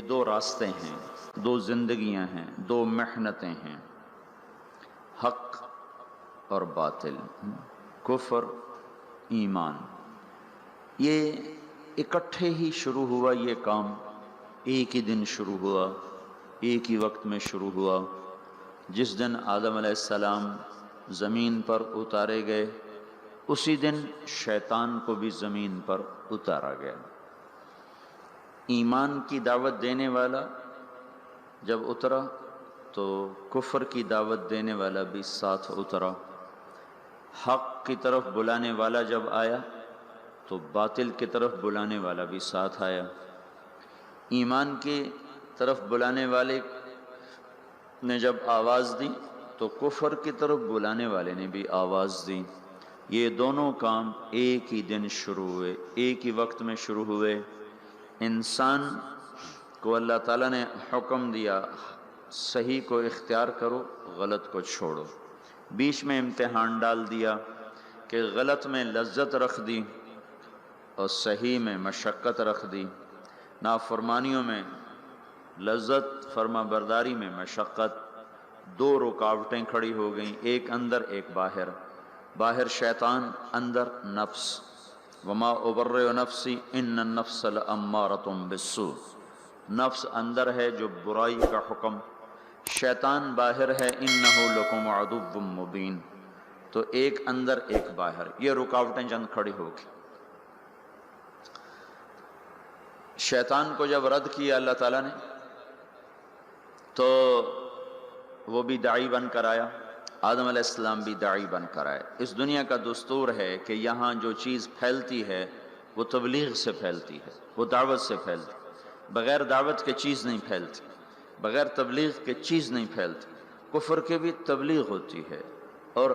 یہ دو راستے ہیں، دو زندگیاں ہیں، دو محنتیں ہیں، حق اور باطل، کفر ایمان۔ یہ اکٹھے ہی شروع ہوا، یہ کام ایک ہی دن شروع ہوا، ایک ہی وقت میں شروع ہوا۔ جس دن آدم علیہ السلام زمین پر اتارے گئے، اسی دن شیطان کو بھی زمین پر اتارا گیا۔ ایمان کی دعوت دینے والا جب اترا تو کفر کی دعوت دینے والا بھی ساتھ اترا۔ حق کی طرف بلانے والا جب آیا تو باطل کی طرف بلانے والا بھی ساتھ آیا۔ ایمان کی طرف بلانے والے نے جب آواز دی تو کفر کی طرف بلانے والے نے بھی آواز دی۔ یہ دونوں کام ایک ہی دن شروع ہوئے، ایک ہی وقت میں شروع ہوئے۔ انسان کو اللہ تعالیٰ نے حکم دیا صحیح کو اختیار کرو، غلط کو چھوڑو۔ بیچ میں امتحان ڈال دیا کہ غلط میں لذت رکھ دی اور صحیح میں مشقت رکھ دی۔ نافرمانیوں میں لذت، فرما برداری میں مشقت۔ دو رکاوٹیں کھڑی ہو گئیں، ایک اندر ایک باہر۔ باہر شیطان، اندر نفس۔ وما ابرئ نفسی ان النفس لامارۃ بالسوء۔ نفس اندر ہے جو برائی کا حکم، شیطان باہر ہے، انہ لکم عدو مبین۔ تو ایک اندر ایک باہر، یہ رکاوٹیں چند کھڑی ہو گئی۔ شیطان کو جب رد کیا اللہ تعالیٰ نے تو وہ بھی داعی بن کر آیا، آدم علیہ السلام بھی داعی بن کر آئے۔ اس دنیا کا دستور ہے کہ یہاں جو چیز پھیلتی ہے وہ تبلیغ سے پھیلتی ہے، وہ دعوت سے پھیلتی ہے۔ بغیر دعوت کے چیز نہیں پھیلتی، بغیر تبلیغ کے چیز نہیں پھیلتی۔ کفر کی بھی تبلیغ ہوتی ہے اور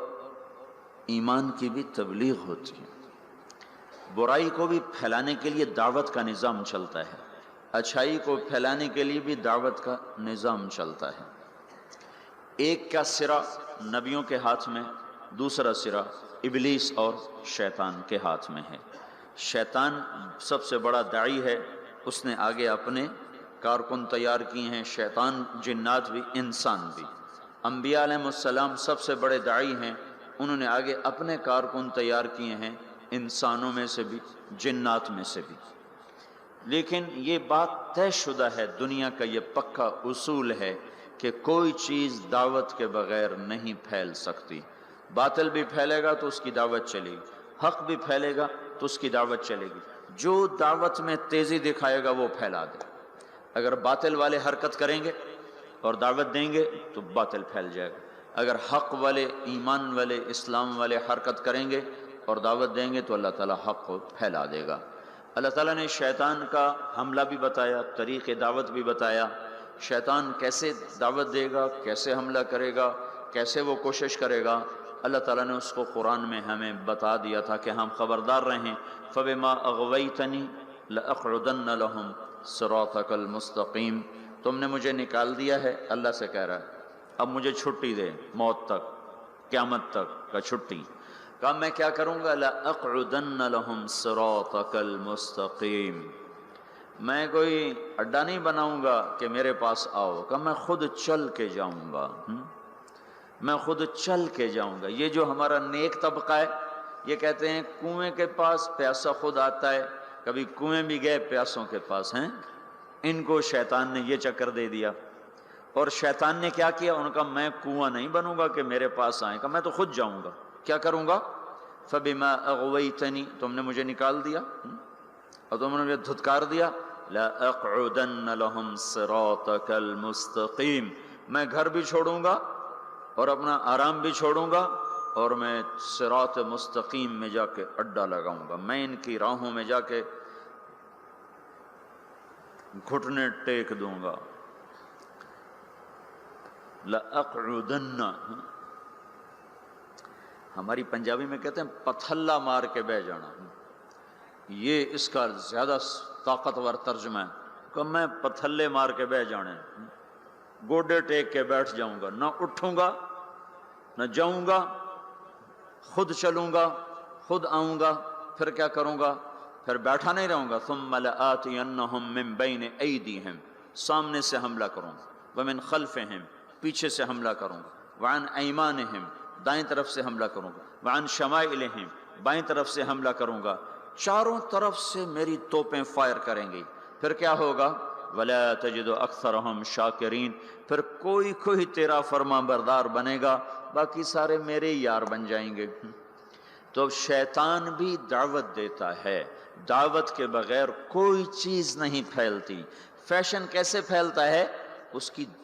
ایمان کی بھی تبلیغ ہوتی ہے۔ برائی کو بھی پھیلانے کے لیے دعوت کا نظام چلتا ہے، اچھائی کو پھیلانے کے لیے بھی دعوت کا نظام چلتا ہے۔ ایک کا سرا نبیوں کے ہاتھ میں، دوسرا سرا ابلیس اور شیطان کے ہاتھ میں ہے۔ شیطان سب سے بڑا داعی ہے، اس نے آگے اپنے کارکن تیار کیے ہیں، شیطان، جنات بھی، انسان بھی۔ انبیاء علیہ السلام سب سے بڑے داعی ہیں، انہوں نے آگے اپنے کارکن تیار کیے ہیں، انسانوں میں سے بھی، جنات میں سے بھی۔ لیکن یہ بات طے شدہ ہے، دنیا کا یہ پکا اصول ہے کہ کوئی چیز دعوت کے بغیر نہیں پھیل سکتی۔ باطل بھی پھیلے گا تو اس کی دعوت چلے گی، حق بھی پھیلے گا تو اس کی دعوت چلے گی۔ جو دعوت میں تیزی دکھائے گا وہ پھیلا دے۔ اگر باطل والے حرکت کریں گے اور دعوت دیں گے تو باطل پھیل جائے گا، اگر حق والے، ایمان والے، اسلام والے حرکت کریں گے اور دعوت دیں گے تو اللہ تعالیٰ حق کو پھیلا دے گا۔ اللہ تعالیٰ نے شیطان کا حملہ بھی بتایا، طریق دعوت بھی بتایا، شیطان کیسے دعوت دے گا، کیسے حملہ کرے گا، کیسے وہ کوشش کرے گا۔ اللہ تعالیٰ نے اس کو قرآن میں ہمیں بتا دیا تھا کہ ہم خبردار رہیں۔ فَبِمَا أَغْوَيْتَنِي لَأَقْعُدَنَّ لَهُمْ صِرَاطَكَ الْمُسْتَقِيمَ۔ تم نے مجھے نکال دیا ہے، اللہ سے کہہ رہا ہے، اب مجھے چھٹی دے، موت تک، قیامت تک کا چھٹی۔ کہا میں کیا کروں گا؟ لَأَقْعُدَنَّ لَهُمْ صِرَاطَكَ الْمُسْتَقِيمَ۔ میں کوئی اڈا نہیں بناؤں گا کہ میرے پاس آؤ، کہ میں خود چل کے جاؤں گا، میں خود چل کے جاؤں گا۔ یہ جو ہمارا نیک طبقہ ہے، یہ کہتے ہیں کنویں کے پاس پیاسا خود آتا ہے، کبھی کنویں بھی گئے پیاسوں کے پاس ہیں۔ ان کو شیطان نے یہ چکر دے دیا، اور شیطان نے کیا کیا؟ ان کا میں کنواں نہیں بنوں گا کہ میرے پاس آئیں، کہ میں تو خود جاؤں گا۔ کیا کروں گا؟ فَبِمَا أَغْوَيْتَنِي، تم نے مجھے نکال دیا اور تم نے مجھے دھتکار دیا، لَأَقْعُدَنَّ لَهُمْ صِرَاطَكَ الْمُسْتَقِيمَ۔ میں گھر بھی چھوڑوں گا اور اپنا آرام بھی چھوڑوں گا، اور میں صراط مستقیم میں جا کے اڈا لگاؤں گا، میں ان کی راہوں میں جا کے گھٹنے ٹیک دوں گا۔ لَأَقْعُدَنَّ، ہماری پنجابی میں کہتے ہیں پتھلا مار کے بہ جانا، یہ اس کا زیادہ طاقتور ترجمہ ہے کہ میں پتھلے مار کے بہ جانے، گوڈے ٹیک کے بیٹھ جاؤں گا، نہ اٹھوں گا نہ جاؤں گا، خود چلوں گا، خود آؤں گا۔ پھر کیا کروں گا؟ پھر بیٹھا نہیں رہوں گا۔ ثُمَّ لَآتِيَنَّهُم مِّن بَيْنِ أَيْدِيهِمْ سامنے سے حملہ کروں گا، ومن خلفہم پیچھے سے حملہ کروں گا، وعن ایمانہم دائیں طرف سے حملہ کروں گا، وعن شمائلہم بائیں طرف سے حملہ کروں گا، چاروں طرف سے میری توپیں فائر کریں گی۔ پھر کیا ہوگا؟ وَلَا تَجِدُ أَكْثَرَهُمْ شَاكِرِينَ، پھر کوئی تیرا فرما بردار بنے گا، باقی سارے میرے یار بن جائیں گے۔ تو شیطان بھی دعوت دیتا ہے، دعوت کے بغیر کوئی چیز نہیں پھیلتی۔ فیشن کیسے پھیلتا ہے؟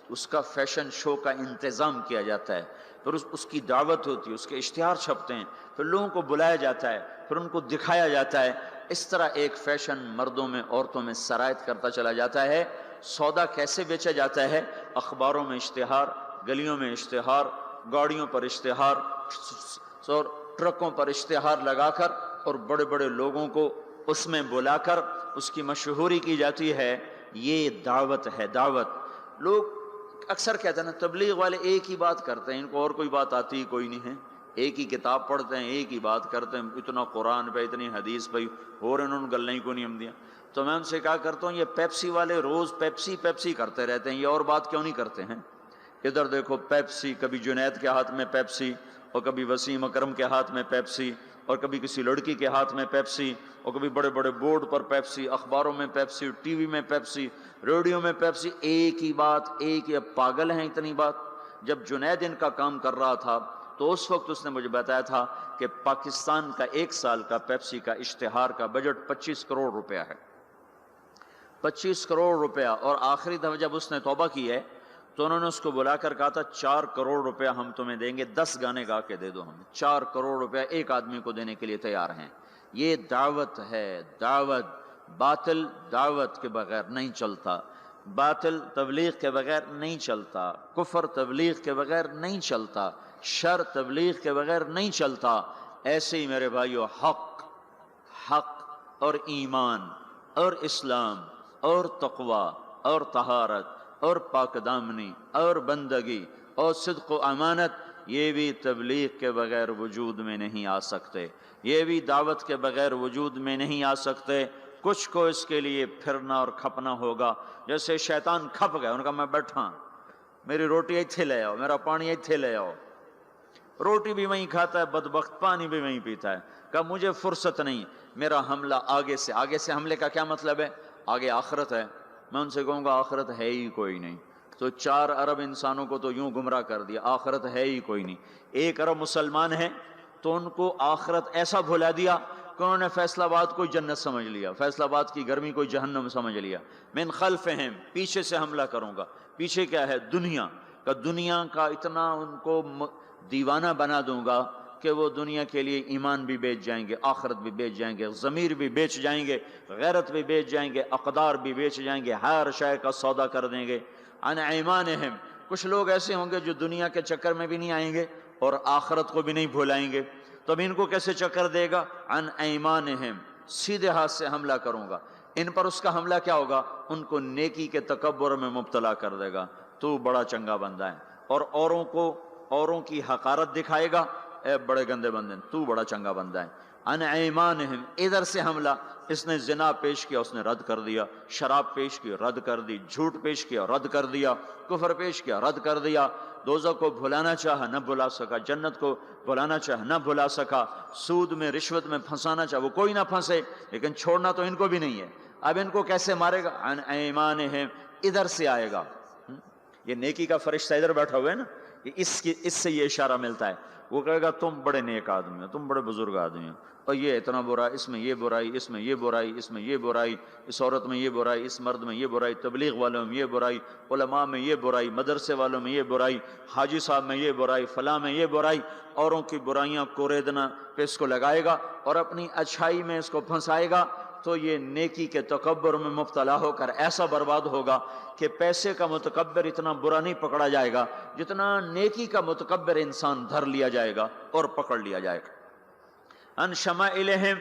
اس کا فیشن شو کا انتظام کیا جاتا ہے، پھر اس کی دعوت ہوتی ہے، اس کے اشتہار چھپتے ہیں، پھر لوگوں کو بلایا جاتا ہے، پھر ان کو دکھایا جاتا ہے۔ اس طرح ایک فیشن مردوں میں عورتوں میں سرایت کرتا چلا جاتا ہے۔ سودا کیسے بیچا جاتا ہے؟ اخباروں میں اشتہار، گلیوں میں اشتہار، گاڑیوں پر اشتہار، اور ٹرکوں پر اشتہار لگا کر اور بڑے بڑے لوگوں کو اس میں بلا کر اس کی مشہوری کی جاتی ہے۔ یہ دعوت ہے، دعوت۔ لوگ اکثر کہتے ہیں نا تبلیغ والے ایک ہی بات کرتے ہیں، ان کو اور کوئی بات آتی ہی کوئی نہیں ہے، ایک ہی کتاب پڑھتے ہیں، ایک ہی بات کرتے ہیں، اتنا قرآن پہ اتنی حدیث پہ اور انہوں نے گل نہیں کو نہیں ہم دیا۔ تو میں ان سے کہا کرتا ہوں یہ پیپسی والے روز پیپسی پیپسی کرتے رہتے ہیں، یہ اور بات کیوں نہیں کرتے ہیں؟ ادھر دیکھو پیپسی، کبھی جنید کے ہاتھ میں پیپسی، اور کبھی وسیم اکرم کے ہاتھ میں پیپسی، اور کبھی کسی لڑکی کے ہاتھ میں پیپسی، اور کبھی بڑے بڑے بورڈ پر پیپسی، اخباروں میں پیپسی، ٹی وی میں پیپسی، ریڈیو میں پیپسی، ایک ہی بات، ایک ہی۔ پاگل ہیں اتنی بات؟ جب جنید ان کا کام کر رہا تھا تو اس وقت اس نے مجھے بتایا تھا کہ پاکستان کا ایک سال کا پیپسی کا اشتہار کا بجٹ 25 کروڑ روپیہ ہے، 25 کروڑ روپیہ۔ اور آخری دفعہ جب اس نے توبہ کی ہے تو انہوں نے اس کو بلا کر کہا تھا 4 کروڑ روپیہ ہم تمہیں دیں گے، 10 گانے گا کے دے دو ہمیں۔ 4 کروڑ روپیہ ایک آدمی کو دینے کے لیے تیار ہیں۔ یہ دعوت ہے، دعوت۔ باطل دعوت کے بغیر نہیں چلتا، باطل تبلیغ کے بغیر نہیں چلتا، کفر تبلیغ کے بغیر نہیں چلتا، شر تبلیغ کے بغیر نہیں چلتا۔ ایسے ہی میرے بھائیو حق اور ایمان اور اسلام اور تقوی اور طہارت اور پاک دامنی اور بندگی اور صدق و امانت، یہ بھی تبلیغ کے بغیر وجود میں نہیں آ سکتے، یہ بھی دعوت کے بغیر وجود میں نہیں آ سکتے۔ کچھ کو اس کے لیے پھرنا اور کھپنا ہوگا۔ جیسے شیطان کھپ گئے، ان کا میں بیٹھا، میری روٹی ایتھے لے آؤ، میرا پانی ایتھے لے آؤ۔ روٹی بھی وہیں کھاتا ہے بدبخت، پانی بھی وہیں پیتا ہے۔ کہا مجھے فرصت نہیں، میرا حملہ آگے سے۔ آگے سے حملے کا کیا مطلب ہے؟ آگے آخرت ہے۔ میں ان سے کہوں گا آخرت ہے ہی کوئی نہیں، تو 4 ارب انسانوں کو تو یوں گمراہ کر دیا، آخرت ہے ہی کوئی نہیں۔ 1 ارب مسلمان ہیں تو ان کو آخرت ایسا بھلا دیا کہ انہوں نے فیصل آباد کو جنت سمجھ لیا، فیصل آباد کی گرمی کو جہنم سمجھ لیا۔ من خلفہم پیچھے سے حملہ کروں گا۔ پیچھے کیا ہے؟ دنیا کا اتنا ان کو دیوانہ بنا دوں گا کہ وہ دنیا کے لیے ایمان بھی بیچ جائیں گے، آخرت بھی بیچ جائیں گے، ضمیر بھی بیچ جائیں گے، غیرت بھی بیچ جائیں گے، اقدار بھی بیچ جائیں گے، ہر شے کا سودا کر دیں گے۔ عن ایمانہم، کچھ لوگ ایسے ہوں گے جو دنیا کے چکر میں بھی نہیں آئیں گے اور آخرت کو بھی نہیں بھولائیں گے، تو اب ان کو کیسے چکر دے گا؟ عن ایمانہم، سیدھے ہاتھ سے حملہ کروں گا۔ ان پر اس کا حملہ کیا ہوگا؟ ان کو نیکی کے تکبر میں مبتلا کر دے گا، تو بڑا چنگا بندہ ہے، اور اوروں کی حقارت دکھائے گا، اے بڑے گندے بندے، تو بڑا چنگا بندہ ہے۔ عن ایمانہم، ادھر سے حملہ، اس نے زنا پیش کیا، اس نے رد کر دیا، شراب پیش کی، رد کر دی، جھوٹ پیش کیا، رد کر دیا، کفر پیش کیا، رد کر دیا، دوزخ کو بھلانا چاہا نہ بھلا سکا، جنت کو بھلانا چاہا نہ بھلا سکا، سود میں رشوت میں پھنسانا چاہا وہ کوئی نہ پھنسے، لیکن چھوڑنا تو ان کو بھی نہیں ہے۔ اب ان کو کیسے مارے گا؟ عن ایمانہم، ادھر سے آئے گا۔ یہ نیکی کا فرشتہ ادھر بیٹھا ہوا ہے نا، اس سے یہ اشارہ ملتا ہے۔ وہ کہے گا تم بڑے نیک آدمی ہو، تم بڑے بزرگ آدمی ہو، اور یہ اتنا برا، اس میں یہ برائی، اس میں یہ برائی، اس میں یہ برائی، اس عورت میں یہ برائی، اس مرد میں یہ برائی، تبلیغ والوں میں یہ برائی، علماء میں یہ برائی، مدرسے والوں میں یہ برائی، حاجی صاحب میں یہ برائی، فلاں میں یہ برائی۔ اوروں کی برائیاں کوریدنا پہ اس کو لگائے گا اور اپنی اچھائی میں اس کو پھنسائے گا، تو یہ نیکی کے تکبر میں مبتلا ہو کر ایسا برباد ہوگا کہ پیسے کا متکبر اتنا برا نہیں پکڑا جائے گا جتنا نیکی کا متکبر انسان دھر لیا جائے گا اور پکڑ لیا جائے گا۔ ان شمائلہم،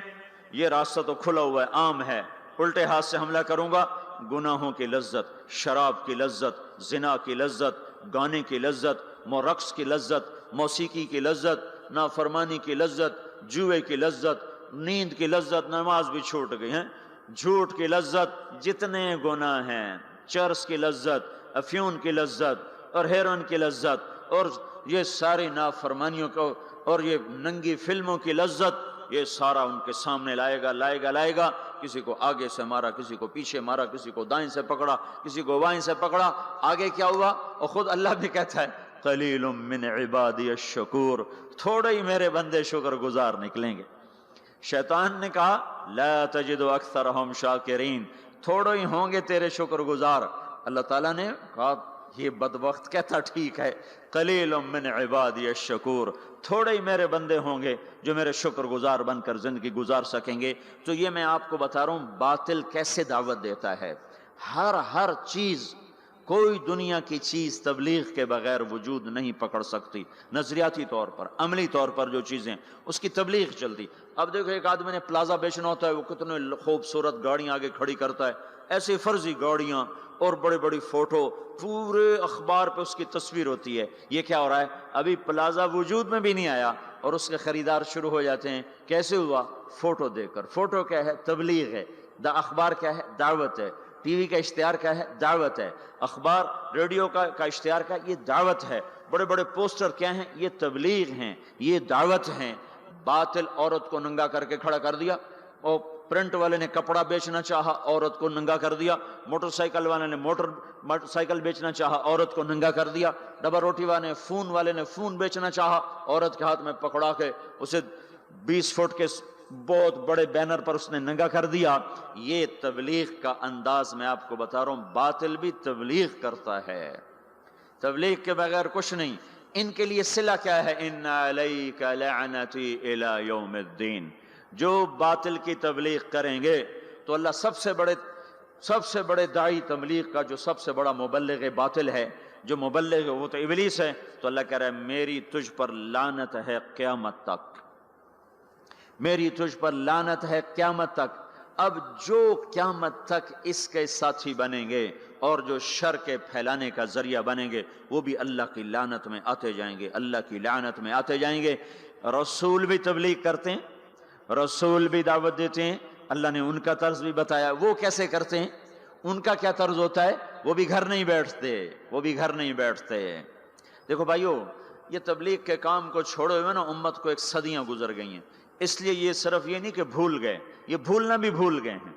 یہ راستہ تو کھلا ہوا ہے، عام ہے۔ الٹے ہاتھ سے حملہ کروں گا، گناہوں کی لذت، شراب کی لذت، زنا کی لذت، گانے کی لذت، رقص کی لذت، موسیقی کی لذت، نافرمانی کی لذت، جوئے کی لذت، نیند کی لذت، نماز بھی چھوٹ گئی ہیں، جھوٹ کی لذت، جتنے گناہ ہیں چرس کی لذت، افیون کی لذت اور ہیروئن کی لذت اور یہ ساری نافرمانیوں کو اور یہ ننگی فلموں کی لذت، یہ سارا ان کے سامنے لائے گا. کسی کو آگے سے مارا، کسی کو پیچھے مارا، کسی کو دائیں سے پکڑا، کسی کو بائیں سے پکڑا. آگے کیا ہوا؟ اور خود اللہ بھی کہتا ہے قلیل من عبادی الشکور، تھوڑے ہی میرے بندے شکر گزار نکلیں گے. شیطان نے کہا لا تجد اکثرہم شاکرین، تھوڑے ہی ہوں گے تیرے شکر گزار. اللہ تعالیٰ نے کہا یہ بدبخت کہتا ٹھیک ہے، قلیل من عبادی الشکور، تھوڑے ہی میرے بندے ہوں گے جو میرے شکر گزار بن کر زندگی گزار سکیں گے. تو یہ میں آپ کو بتا رہا ہوں باطل کیسے دعوت دیتا ہے. ہر چیز، کوئی دنیا کی چیز تبلیغ کے بغیر وجود نہیں پکڑ سکتی. نظریاتی طور پر، عملی طور پر جو چیزیں اس کی تبلیغ چلتی. اب دیکھو ایک آدمی نے پلازا بیچنا ہوتا ہے، وہ کتنے خوبصورت گاڑیاں آگے کھڑی کرتا ہے، ایسی فرضی گاڑیاں اور بڑی بڑی فوٹو، پورے اخبار پہ اس کی تصویر ہوتی ہے. یہ کیا ہو رہا ہے؟ ابھی پلازا وجود میں بھی نہیں آیا اور اس کے خریدار شروع ہو جاتے ہیں. کیسے ہوا؟ فوٹو دیکھ کر. فوٹو کیا ہے؟ تبلیغ ہے. اخبار کیا ہے؟ دعوت ہے. ٹی وی کا اشتہار کیا ہے؟ دعوت ہے. اخبار ریڈیو کا اشتہار کا یہ دعوت ہے. بڑے بڑے پوسٹر کیا ہیں؟ یہ تبلیغ ہیں، یہ دعوت ہیں. باطل عورت کو ننگا کر کے کھڑا کر دیا، اور پرنٹ والے نے کپڑا بیچنا چاہا، عورت کو ننگا کر دیا. موٹر سائیکل والے نے موٹر سائیکل بیچنا چاہا، عورت کو ننگا کر دیا. ڈبل روٹی والے نے فون بیچنا چاہا، عورت کے ہاتھ میں پکڑا کے اسے 20 فٹ کے بہت بڑے بینر پر اس نے ننگا کر دیا. یہ تبلیغ کا انداز میں آپ کو بتا رہا ہوں. باطل بھی تبلیغ کرتا ہے، تبلیغ کے بغیر کچھ نہیں. ان کے لیے صلہ کیا ہے؟ ان علیک لعنتی الی یوم الدین. جو باطل کی تبلیغ کریں گے تو اللہ سب سے بڑے داعی تبلیغ کا، جو سب سے بڑا مبلغ باطل ہے، جو مبلغ ہے وہ تو ابلیس ہے. تو اللہ کہہ رہا ہے میری تجھ پر لعنت ہے قیامت تک، میری تجھ پر لعنت ہے قیامت تک. اب جو قیامت تک اس کے ساتھی بنیں گے اور جو شر کے پھیلانے کا ذریعہ بنیں گے، وہ بھی اللہ کی لعنت میں آتے جائیں گے، اللہ کی لعنت میں آتے جائیں گے. رسول بھی تبلیغ کرتے ہیں، رسول بھی دعوت دیتے ہیں. اللہ نے ان کا طرز بھی بتایا. وہ کیسے کرتے ہیں؟ ان کا کیا طرز ہوتا ہے؟ وہ بھی گھر نہیں بیٹھتے. دیکھو بھائیو، یہ تبلیغ کے کام کو چھوڑے ہوئے نا امت کو ایک صدیاں گزر گئی ہیں. اس لیے یہ صرف یہ نہیں کہ بھول گئے، یہ بھولنا بھی بھول گئے ہیں.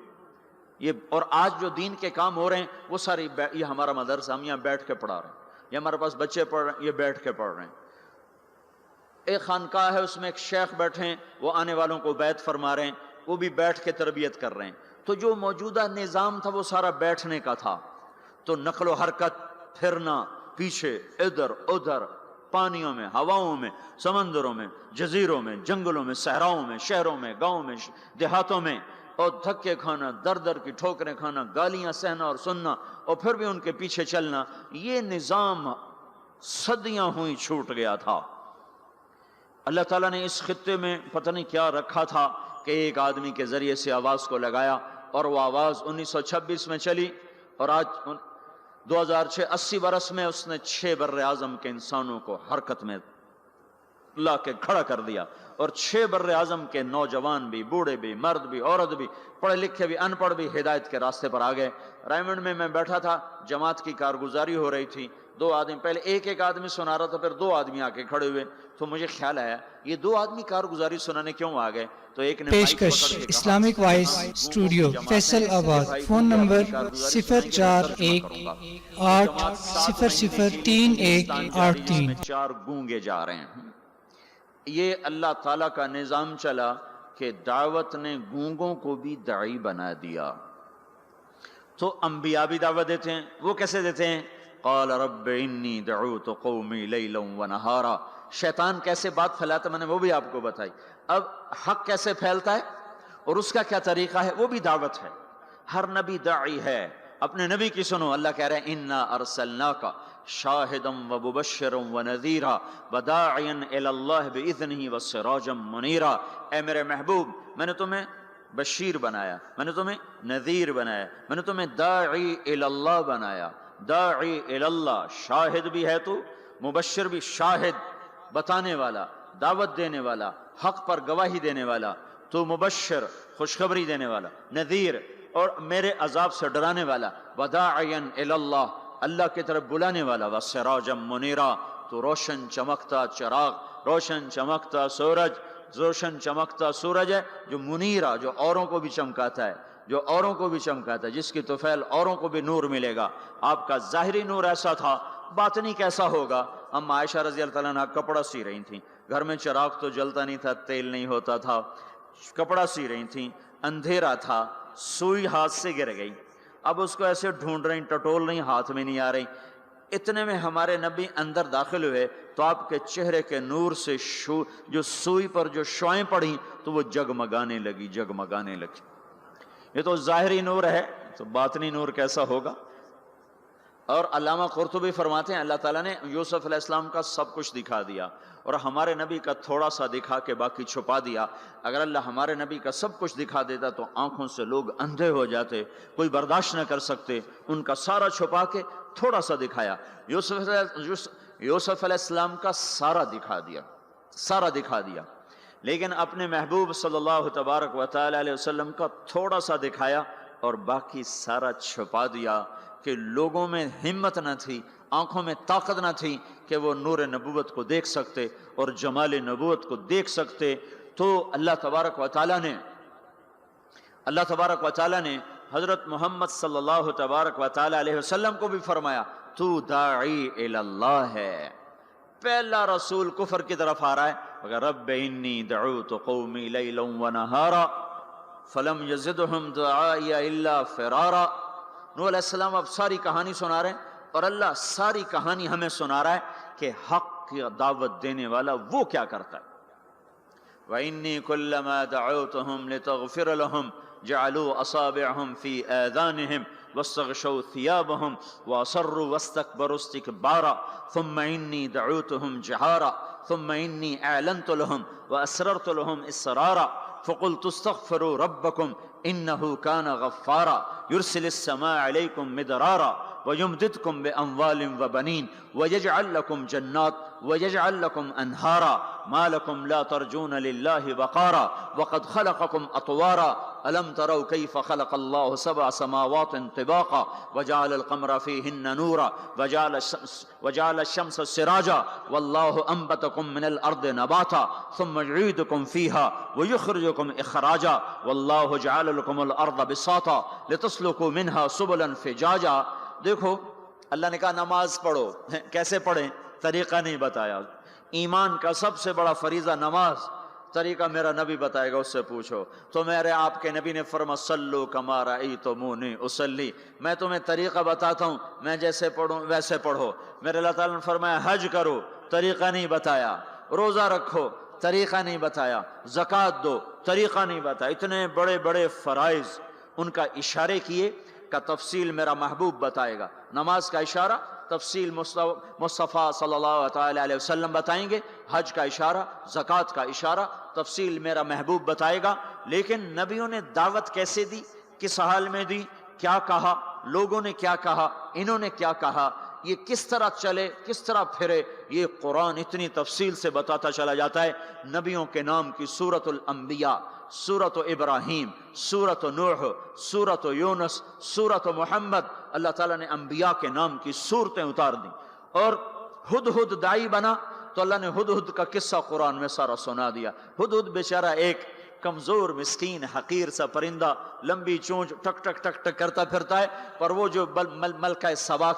اور آج جو دین کے کام ہو رہے ہیں وہ ساری یہ ہمارا مدرسہ، ہم یہاں بیٹھ کے پڑھا رہے ہیں، یہ ہمارے پاس بچے پڑھ رہے ہیں، یہ بیٹھ کے پڑھ رہے ہیں. ایک خانقاہ ہے، اس میں ایک شیخ بیٹھے ہیں، وہ آنے والوں کو بیعت فرما رہے ہیں، وہ بھی بیٹھ کے تربیت کر رہے ہیں. تو جو موجودہ نظام تھا وہ سارا بیٹھنے کا تھا. تو نقل و حرکت، پھرنا پیچھے ادھر ادھر، پانیوں میں، ہواؤں میں، سمندروں میں، جزیروں میں، جنگلوں میں، صحراؤں میں، شہروں میں، گاؤں میں، دیہاتوں میں، اور دھکے کھانا، در کی ٹھوکریں کھانا، گالیاں سہنا اور سننا، اور پھر بھی ان کے پیچھے چلنا. یہ نظام صدیاں ہوئی چھوٹ گیا تھا. اللہ تعالیٰ نے اس خطے میں پتہ نہیں کیا رکھا تھا کہ ایک آدمی کے ذریعے سے آواز کو لگایا، اور وہ آواز 1926 میں چلی، اور آج 2006 80 برس میں اس نے 6 بر اعظم کے انسانوں کو حرکت میں لا کے کھڑا کر دیا. اور 6 بر اعظم کے نوجوان بھی، بوڑھے بھی، مرد بھی، عورت بھی، پڑھے لکھے بھی، ان پڑھ بھی ہدایت کے راستے پر آ گئے. رائمنڈ میں بیٹھا تھا، جماعت کی کارگزاری ہو رہی تھی. 2 آدمی، پہلے ایک آدمی سنا رہا تھا، پھر 2 آدمی آ کے کھڑے ہوئے. تو مجھے خیال آیا یہ 2 آدمی کارگزاری سنانے کیوں آ گئے؟ تو ایک نے پیشکش اسلامک وائس اسٹوڈیو فیصل آباد. Phone number 0418003183. 4 گونگے جا رہے ہیں. یہ اللہ تعالیٰ کا نظام چلا کہ دعوت نے گونگوں کو بھی داعی بنا دیا. تو انبیاء بھی دعوت دیتے ہیں. وہ کیسے دیتے ہیں؟ قال رب انی دعوت قومی لیلا ونہارا. شیطان کیسے بات پھیلاتا میں نے وہ بھی آپ کو بتائی. اب حق کیسے پھیلتا ہے اور اس کا کیا طریقہ ہے، وہ بھی دعوت ہے. ہر نبی داعی ہے. اپنے نبی کی سنو. اللہ کہہ رہے ہیں انا ارسلناک شاہدا ومبشرا ونذیرا وداعیا الی اللہ باذنہ وسراجا منیرا. اے میرے محبوب، میں نے تمہیں بشیر بنایا، میں نے تمہیں نذیر بنایا، میں نے تمہیں داعی الی اللہ بنایا. داعی الی اللہ، شاہد بھی ہے تو، مبشر بھی، شاہد بتانے والا، دعوت دینے والا، حق پر گواہی دینے والا. تو مبشر خوشخبری دینے والا، نذیر اور میرے عذاب سے ڈرانے والا، وداعیا الی اللہ، اللہ کی طرف بلانے والا، وسراجا منیرا، تو روشن چمکتا چراغ، روشن چمکتا سورج، روشن چمکتا سورج ہے جو منیرا، جو اوروں کو بھی چمکاتا ہے، جو اوروں کو بھی چمکاتا ہے، جس کی طفیل اوروں کو بھی نور ملے گا۔ آپ کا ظاہری نور ایسا تھا، باطنی کیسا ہوگا؟ ہم عائشہ رضی اللہ تعالیٰ عنہ کپڑا سی رہی تھیں، گھر میں چراغ تو جلتا نہیں تھا، تیل نہیں ہوتا تھا، کپڑا سی رہی تھیں، اندھیرا تھا، سوئی ہاتھ سے گر گئی، اب اس کو ایسے ڈھونڈ رہی، ٹٹول رہی، ہاتھ میں نہیں آ رہی۔ اتنے میں ہمارے نبی اندر داخل ہوئے تو آپ کے چہرے کے نور سے جو سوئی پر جو شعائیں پڑیں تو وہ جگمگانے لگی، جگمگانے لگی۔ یہ تو ظاہری نور ہے، تو باطنی نور کیسا ہوگا؟ اور علامہ قرطبی فرماتے ہیں اللہ تعالیٰ نے یوسف علیہ السلام کا سب کچھ دکھا دیا اور ہمارے نبی کا تھوڑا سا دکھا کے باقی چھپا دیا۔ اگر اللہ ہمارے نبی کا سب کچھ دکھا دیتا تو آنکھوں سے لوگ اندھے ہو جاتے، کوئی برداشت نہ کر سکتے، ان کا سارا چھپا کے تھوڑا سا دکھایا۔ یوسف علیہ السلام کا سارا دکھا دیا، سارا دکھا دیا، لیکن اپنے محبوب صلی اللہ تبارک و تعالی علیہ وسلم کا تھوڑا سا دکھایا اور باقی سارا چھپا دیا کہ لوگوں میں ہمت نہ تھی، آنکھوں میں طاقت نہ تھی کہ وہ نور نبوت کو دیکھ سکتے اور جمال نبوت کو دیکھ سکتے۔ تو اللہ تبارک و تعالی نے حضرت محمد صلی اللہ تبارک و تعالی علیہ وسلم کو بھی فرمایا تو داعی الی اللہ ہے۔ پہلا رسول کفر کی طرف آ رہا ہے، مگر رب انی دعوت قومی لیلا ونہارا فلم یزدہم دعائی الا فرارا۔ نوح علیہ السلام اب ساری کہانی سنا رہے ہیں اور اللہ ساری کہانی ہمیں سنا رہا ہے کہ حق کی دعوت دینے والا وہ کیا کرتا ہے۔ وَإِنِّي كُلَّمَا دَعَوْتُهُمْ لِتَغْفِرَ لَهُمْ جَعَلُوا أَصَابِعَهُمْ فِي آذَانِهِمْ وَاسْتَغْشَوْا ثِيَابَهُمْ وَأَصَرُّوا وَاسْتَكْبَرُوا اسْتِكْبَارًا ثُمَّ إِنِّي دَعَوْتُهُمْ جِهَارًا ثُمَّ إِنِّي أَعْلَنْتُ لَهُمْ وَأَسْرَرْتُ لَهُمْ إِسْرَارًا فَقُلْتُ اسْتَغْفِرُوا رَبَّكُمْ إِنَّهُ كَانَ غَفَّارًا يُرْسِلِ السَّمَاءَ عَلَيْكُمْ مِدْرَارًا وَيُمْدِدْكُمْ بِأَمْوَالٍ وَبَنِينَ وَيَجْعَلْ لَكُمْ جَنَّاتٍ وَيَجْعَلْ لَكُمْ أَنْهَارًا مَا لَكُمْ لَا تَرْجُونَ لِلَّهِ وَقَارًا وَقَدْ خَلَقَكُمْ أَطْوَارًا أَلَمْ تَرَوْا كَيْفَ خَلَقَ اللَّهُ سَبْعَ سَمَاوَاتٍ طِبَاقًا وَجَعَلَ الْقَمَرَ فِيهِنَّ نُورًا وَجَعَلَ الشَّمْسَ سِرَاجًا وَاللَّهُ أَنبَتَكُم مِّنَ الْأَرْضِ نَبَاتًا ثُمَّ يُعِيدُكُم فِيهَا وَيُخْرِجُكُم إِخْرَاجًا وَاللَّهُ جَعَلَ لَكُمُ الْأَرْضَ بِسَاطًا لِتَسْلُكُوا مِنْهَا سُبُلًا فِجَاجًا۔ دیکھو اللہ نے کہا نماز پڑھو، کیسے پڑھیں؟ طریقہ نہیں بتایا۔ ایمان کا سب سے بڑا فریضہ نماز، طریقہ میرا نبی بتائے گا، اس سے پوچھو۔ تو میرے آپ کے نبی نے فرمایا صلو کما رأیتمونی اصلی، میں تمہیں طریقہ بتاتا ہوں، میں جیسے پڑھوں ویسے پڑھو۔ میرے اللہ تعالیٰ نے فرمایا حج کرو، طریقہ نہیں بتایا، روزہ رکھو، طریقہ نہیں بتایا، زکوٰۃ دو، طریقہ نہیں بتایا۔ اتنے بڑے بڑے فرائض ان کا اشارے کیے کا تفصیل میرا محبوب بتائے گا۔ نماز کا اشارہ تفصیل مصطفیٰ صلی اللہ تعالی علیہ وسلم بتائیں گے، حج کا اشارہ، زکوٰۃ کا اشارہ تفصیل میرا محبوب بتائے گا۔ لیکن نبیوں نے دعوت کیسے دی، کس حال میں دی، کیا کہا، لوگوں نے کیا کہا، انہوں نے کیا کہا، یہ کس طرح چلے، کس طرح پھرے، یہ قرآن اتنی تفصیل سے بتاتا چلا جاتا ہے۔ نبیوں کے نام کی سورۃ الانبیاء، سورۃ ابراہیم، سورۃ نوح، سورۃ یونس، سورۃ محمد، اللہ تعالیٰ نے انبیاء کے نام کی سورتیں اتار دیں۔ اور ہدہد دائی بنا تو اللہ نے ہدہد کا قصہ قرآن میں سارا سنا دیا۔ ہدہد بیچارہ ایک کمزور مسکین حقیر سا پرندہ، لمبی چونچ، ٹک ٹک ٹک ٹک کرتا پھرتا ہے، پر وہ جو ملکہ سبا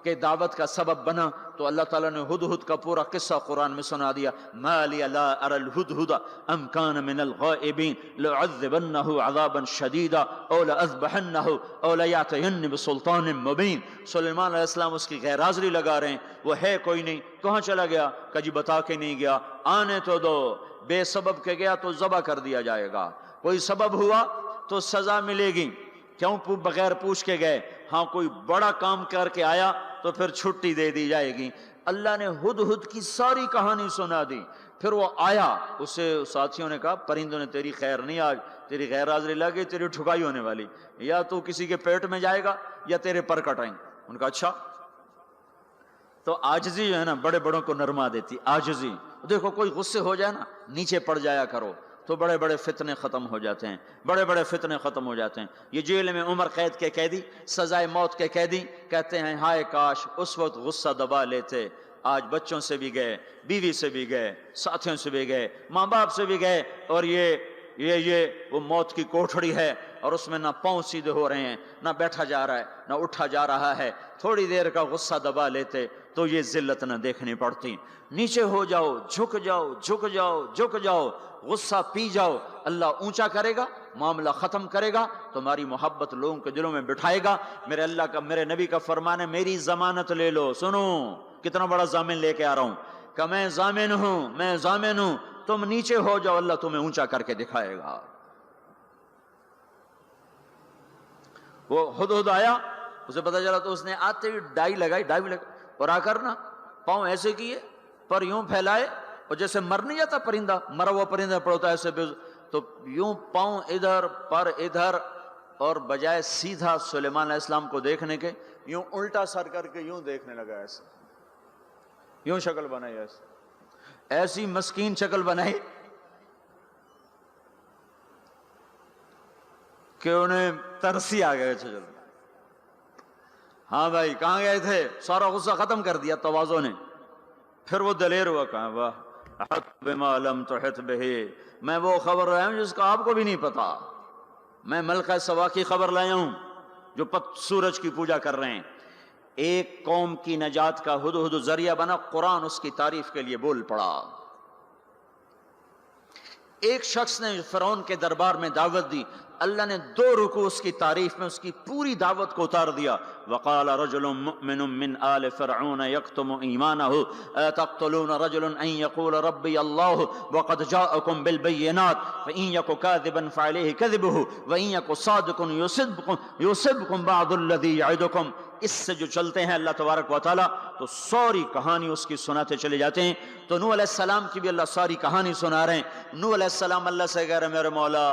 کے دعوت کا سبب بنا تو اللہ تعالیٰ نے ہدہد کا پورا قصہ قرآن میں سنا دیا۔ ما لی لا اری الہدہد ام کان من الغائبین لأعذبنہ عذابا شدیدا او لأذبحنہ او لیأتینی بسلطان مبین۔ سلیمان علیہ السلام اس کی غیر حاضری لگا رہے ہیں، وہ ہے کوئی نہیں، کہاں چلا گیا؟ کہ جی بتا کے نہیں گیا، آنے تو دو، بے سبب کے گیا تو ذبح کر دیا جائے گا، کوئی سبب ہوا تو سزا ملے گی، کیوں بغیر پوچھ کے گئے؟ ہاں کوئی بڑا کام کر کے آیا تو پھر چھٹی دے دی جائے گی۔ اللہ نے ہدہد کی ساری کہانی سنا دی۔ پھر وہ آیا، اسے ساتھیوں نے کہا پرندوں نے تیری خیر نہیں، آج تیری غیر حاضری لگی، تیری ٹھکائی ہونے والی، یا تو کسی کے پیٹ میں جائے گا یا تیرے پر کٹائیں۔ ان کا اچھا۔ تو عاجزی جو ہے نا بڑے بڑوں کو نرما دیتی، عاجزی۔ دیکھو کوئی غصے ہو جائے نا نیچے پڑ جایا کرو، تو بڑے بڑے فتنے ختم ہو جاتے ہیں، بڑے بڑے فتنے ختم ہو جاتے ہیں۔ یہ جیل میں عمر قید کے قیدی، سزائے موت کے قیدی کہتے ہیں ہائے کاش اس وقت غصہ دبا لیتے، آج بچوں سے بھی گئے، بیوی سے بھی گئے، ساتھیوں سے بھی گئے، ماں باپ سے بھی گئے، اور یہ وہ موت کی کوٹھڑی ہے، اور اس میں نہ پاؤں سیدھے ہو رہے ہیں، نہ بیٹھا جا رہا ہے، نہ اٹھا جا رہا ہے۔ تھوڑی دیر کا غصہ دبا لیتے تو یہ ذلت نہ دیکھنی پڑتی۔ نیچے ہو جاؤ، جھک جاؤ، جھک جاؤ، جھک جاؤ، غصہ پی جاؤ، اللہ اونچا کرے گا، معاملہ ختم کرے گا، تمہاری محبت لوگوں کے دلوں میں بٹھائے گا۔ میرے نبی کا فرمان ہے میری ضمانت لے لو۔ سنو کتنا بڑا ضامن لے کے آ رہا ہوں کہ میں ضامن ہوں، میں ضامن ہوں، تم نیچے ہو جاؤ، اللہ تمہیں اونچا کر کے دکھائے گا۔ وہ ہدہد آیا، اسے پتا چلا تو اس نے آتے ہی ڈائی لگائی اور آ کر نا پاؤں ایسے کیے، پر یوں پھیلائے، اور جیسے مر نہیں جاتا پرندہ، مرا ہوا پرندہ پڑتا ہے ایسے، تو یوں پاؤں ادھر پر ادھر، اور بجائے سیدھا سلیمان علیہ السلام کو دیکھنے کے یوں الٹا سر کر کے یوں دیکھنے لگا، ایسے یوں شکل بنائی، ایسی مسکین شکل بنائی کہ انہیں ترسی آ گئے۔ چلو ہاں بھائی کہاں گئے تھے؟ سارا غصہ ختم کر دیا تواضع نے۔ پھر وہ دلیر ہوا، کہا واہ احط بما لم تحط بہ، میں وہ خبر لایا ہوں جس کا آپ کو بھی نہیں پتا، میں ملکہ سبا کی خبر لایا ہوں جو سورج کی پوجا کر رہے ہیں۔ ایک قوم کی نجات کا ہدہد ذریعہ بنا، قرآن اس کی تعریف کے لیے بول پڑا۔ ایک شخص نے فرعون کے دربار میں دعوت دی، اللہ نے 2 رکوع اس کی تعریف میں اس کی پوری دعوت کو اتار دیا۔ وقال رجل مؤمن من آل فرعون يكتم ایمانه اتقتلون رجلا ان يقول ربي الله وقد جاءكم بالبينات فان يك كاذبا فعليه كذبه وان يك صادقا يصبكم بعض الذي يعدكم۔ اس سے جو چلتے ہیں اللہ تبارک و تعالیٰ تو ساری کہانی اس کی سناتے چلے جاتے ہیں۔ تو نوح علیہ السلام کی بھی اللہ ساری کہانی سنا رہے ہیں۔ نوح علیہ السلام اللہ سے کہہ رہے میرے مولا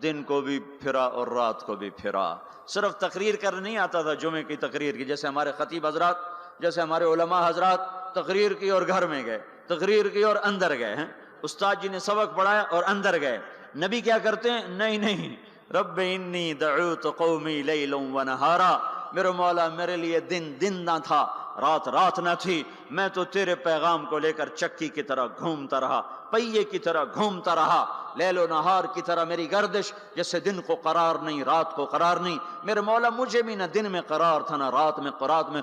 دن کو بھی پھرا اور رات کو بھی پھرا۔ صرف تقریر کرنے نہیں آتا تھا، جمعے کی تقریر کی، جیسے ہمارے خطیب حضرات، جیسے ہمارے علماء حضرات تقریر کی اور گھر میں گئے، تقریر کی اور اندر گئے ہیں، استاد جی نے سبق پڑھایا اور اندر گئے۔ نبی کیا کرتے ہیں؟ نہیں، رب انی دعوت قومی لیلا ونہارا، میرے مولا میرے لیے دن نہ تھا، رات نہ تھی، میں تو تیرے پیغام کو لے کر چکی کی طرح گھومتا رہا، پہیے کی طرح گھومتا رہا، لیل و نہار کی طرح میری گردش، جیسے دن کو قرار نہیں رات کو قرار نہیں۔ میرے مولا مجھے بھی نہ دن میں قرار تھا نہ رات میں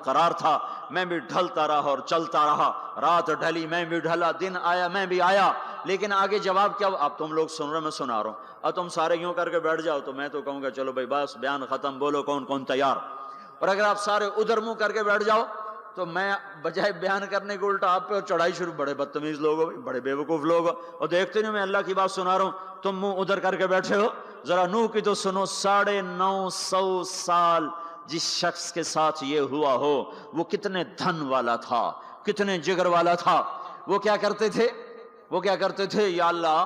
قرار تھا، میں بھی ڈھلتا رہا اور چلتا رہا، رات ڈھلی میں بھی ڈھلا، دن آیا میں بھی آیا۔ لیکن آگے جواب کیا؟ اب تم لوگ سن رہے میں سنا رہا ہوں، اب تم سارے یوں کر کے بیٹھ جاؤ تو میں تو کہوں گا چلو بھائی بس بیان ختم، بولو کون تیار۔ اور اگر آپ سارے ادھر منہ کر کے بیٹھ جاؤ تو میں بجائے بیان کرنے کو الٹا آپ پہ چڑھائی شروع۔ بڑے بدتمیز لوگ ہو، بڑے بیوقوف لوگ ہو، اور دیکھتے نہیں میں اللہ کی بات سنا رہا ہوں، تم منہ ادھر کر کے بیٹھے ہو۔ ذرا نوح کی تو سنو، 950 سال جس شخص کے ساتھ یہ ہوا ہو وہ کتنے دھن والا تھا، کتنے جگر والا تھا۔ وہ کیا کرتے تھے؟ یا اللہ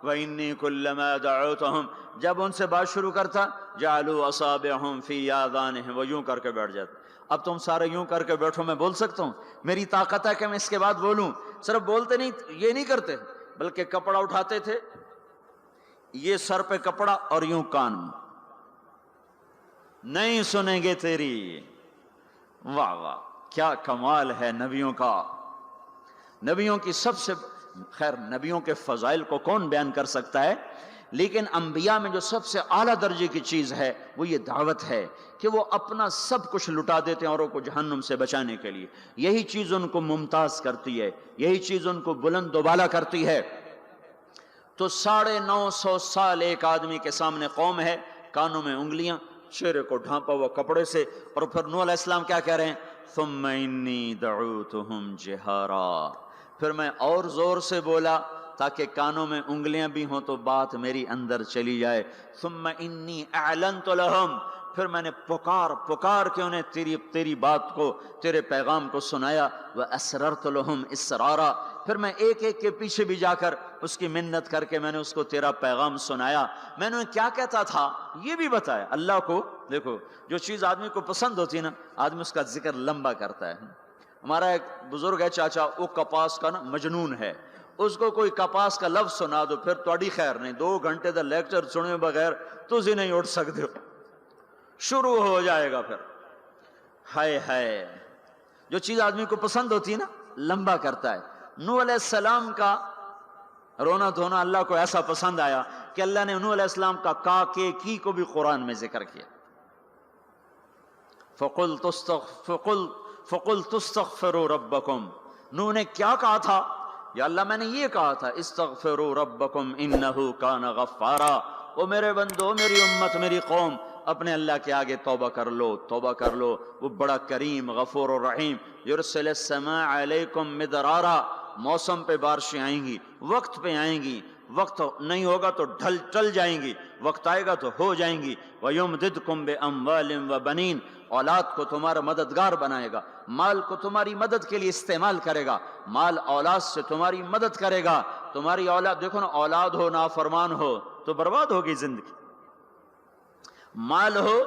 وَإِنِّي كُلَّمَا دَعَوْتُهُمْ، جب ان سے بات شروع کرتا جَعَلُوا أَصَابِعَهُمْ فِي آذَانِهِمْ، وہ یوں کر کے بیٹھ جاتے۔ اب تم سارے یوں کر کے بیٹھو، میں بول سکتا ہوں؟ میری طاقت ہے کہ میں اس کے بعد بولوں؟ صرف بولتے نہیں، یہ نہیں کرتے، بلکہ کپڑا اٹھاتے تھے، یہ سر پہ کپڑا اور یوں کان میں، نہیں سنیں گے تیری۔ واہ واہ کیا کمال ہے نبیوں کا، نبیوں کی سب سے خیر نبیوں کے فضائل کو کون بیان کر سکتا ہے، لیکن انبیاء میں جو سب سے اعلیٰ درجے کی چیز ہے وہ یہ دعوت ہے کہ وہ اپنا سب کچھ لٹا دیتے ہیں اوروں کو جہنم سے بچانے کے لیے۔ یہی چیز ان کو ممتاز کرتی ہے، یہی چیز ان کو بلند و بالا کرتی ہے۔ تو 950 سال ایک آدمی کے سامنے قوم ہے، کانوں میں انگلیاں، چہرے کو ڈھانپا ہوا کپڑے سے، اور پھر نوح علیہ السلام کیا کہہ رہے ہیں؟ ثم انی دعوتہم جہارا، پھر میں اور زور سے بولا تاکہ کانوں میں انگلیاں بھی ہوں تو بات میری اندر چلی جائے۔ ثم انی اعلنت لہم، پھر میں نے پکار کے انہیں تیری بات کو، تیرے پیغام کو سنایا۔ واسررت لہم اسرارا، پھر میں ایک کے پیچھے بھی جا کر اس کی منت کر کے میں نے اس کو تیرا پیغام سنایا۔ میں نے کیا کہتا تھا یہ بھی بتایا۔ اللہ کو دیکھو، جو چیز آدمی کو پسند ہوتی ہے نا، آدمی اس کا ذکر لمبا کرتا ہے۔ ہمارا ایک بزرگ ہے چاچا، وہ کپاس کا نا مجنون ہے، اس کو کوئی کپاس کا لفظ سنا دو پھر تھوڑی خیر نہیں، 2 گھنٹے دا لیکچر سنے بغیر تسی نہیں اٹھ سکتے ہو، شروع ہو جائے گا پھر۔ ہائے ہائے، جو چیز آدمی کو پسند ہوتی ہے نا لمبا کرتا ہے۔ نوح علیہ السلام کا رونا دھونا اللہ کو ایسا پسند آیا کہ اللہ نے نوح علیہ السلام کا کا کے کی کو بھی قرآن میں ذکر کیا۔ فَقُلْتُ اسْتَغْفِرُوا رَبَّكُمْ، نوح نے کیا کہا تھا؟ یا اللہ میں نے یہ کہا تھا استغفروا ربکم انہ کان غفارا، او میرے بندو، میری امت، میری قوم، اپنے اللہ کے آگے توبہ کر لو، توبہ کر لو، وہ بڑا کریم غفور الرحیم۔ یرسل السماء علیکم مدرارا، موسم پہ بارشیں آئیں گی، وقت پہ آئیں گی، وقت نہیں ہوگا تو ٹل جائیں گی، وقت آئے گا تو ہو جائیں گی۔ وَيُمْدِدْكُمْ بِأَمْوَالٍ وَبَنِينَ، اولاد کو تمہارا مددگار بنائے گا، مال کو تمہاری مدد کے لیے استعمال کرے گا، مال اولاد سے تمہاری مدد کرے گا۔ تمہاری اولاد، دیکھو نا، اولاد ہو نافرمان ہو تو برباد ہوگی زندگی، مال ہو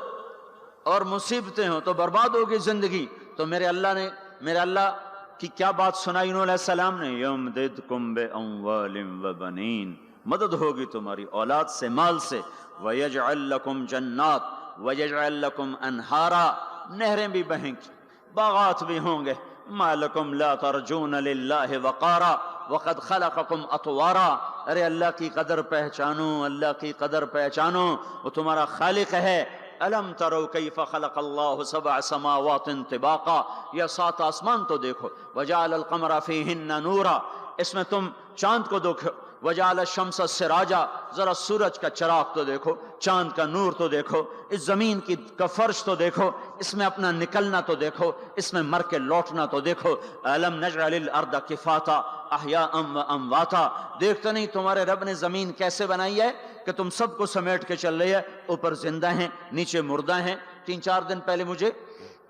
اور مصیبتیں ہوں تو برباد ہوگی زندگی۔ تو میرے اللہ کی کیا بات سنائی نوح علیہ السلام نے؟ یمددکم باموال وبنین، مدد ہوگی تمہاری اولاد سے، مال سے۔ ویجعل لکم جنات ویجعل لکم انہارا، نہریں بھی بہیں گی، باغات بھی ہوں گے۔ ما لکم لا ترجون للہ وقارا وقد خلقکم اطوارا، ارے اللہ کی قدر پہچانو، اللہ کی قدر پہچانو، وہ تمہارا خالق ہے۔ الم ترو کیف خلق اللہ 7 سماوات طباقا، یہ 7 آسمان تو دیکھو۔ وجعل القمر فیہن نورا، اس میں تم چاند کو دیکھو۔ وجعل الشمس سراجا، ذرا سورج کا چراغ تو دیکھو، چاند کا نور تو دیکھو، اس زمین کا فرش تو دیکھو، اس میں اپنا نکلنا تو دیکھو، اس میں مر کے لوٹنا تو دیکھو۔ الم نجعل الارض کفاتا احیاء و امواتا، دیکھتے نہیں تمہارے رب نے زمین کیسے بنائی ہے کہ تم سب کو سمیٹ کے چل رہی ہے، اوپر زندہ ہیں نیچے مردہ ہیں۔ 3-4 دن پہلے مجھے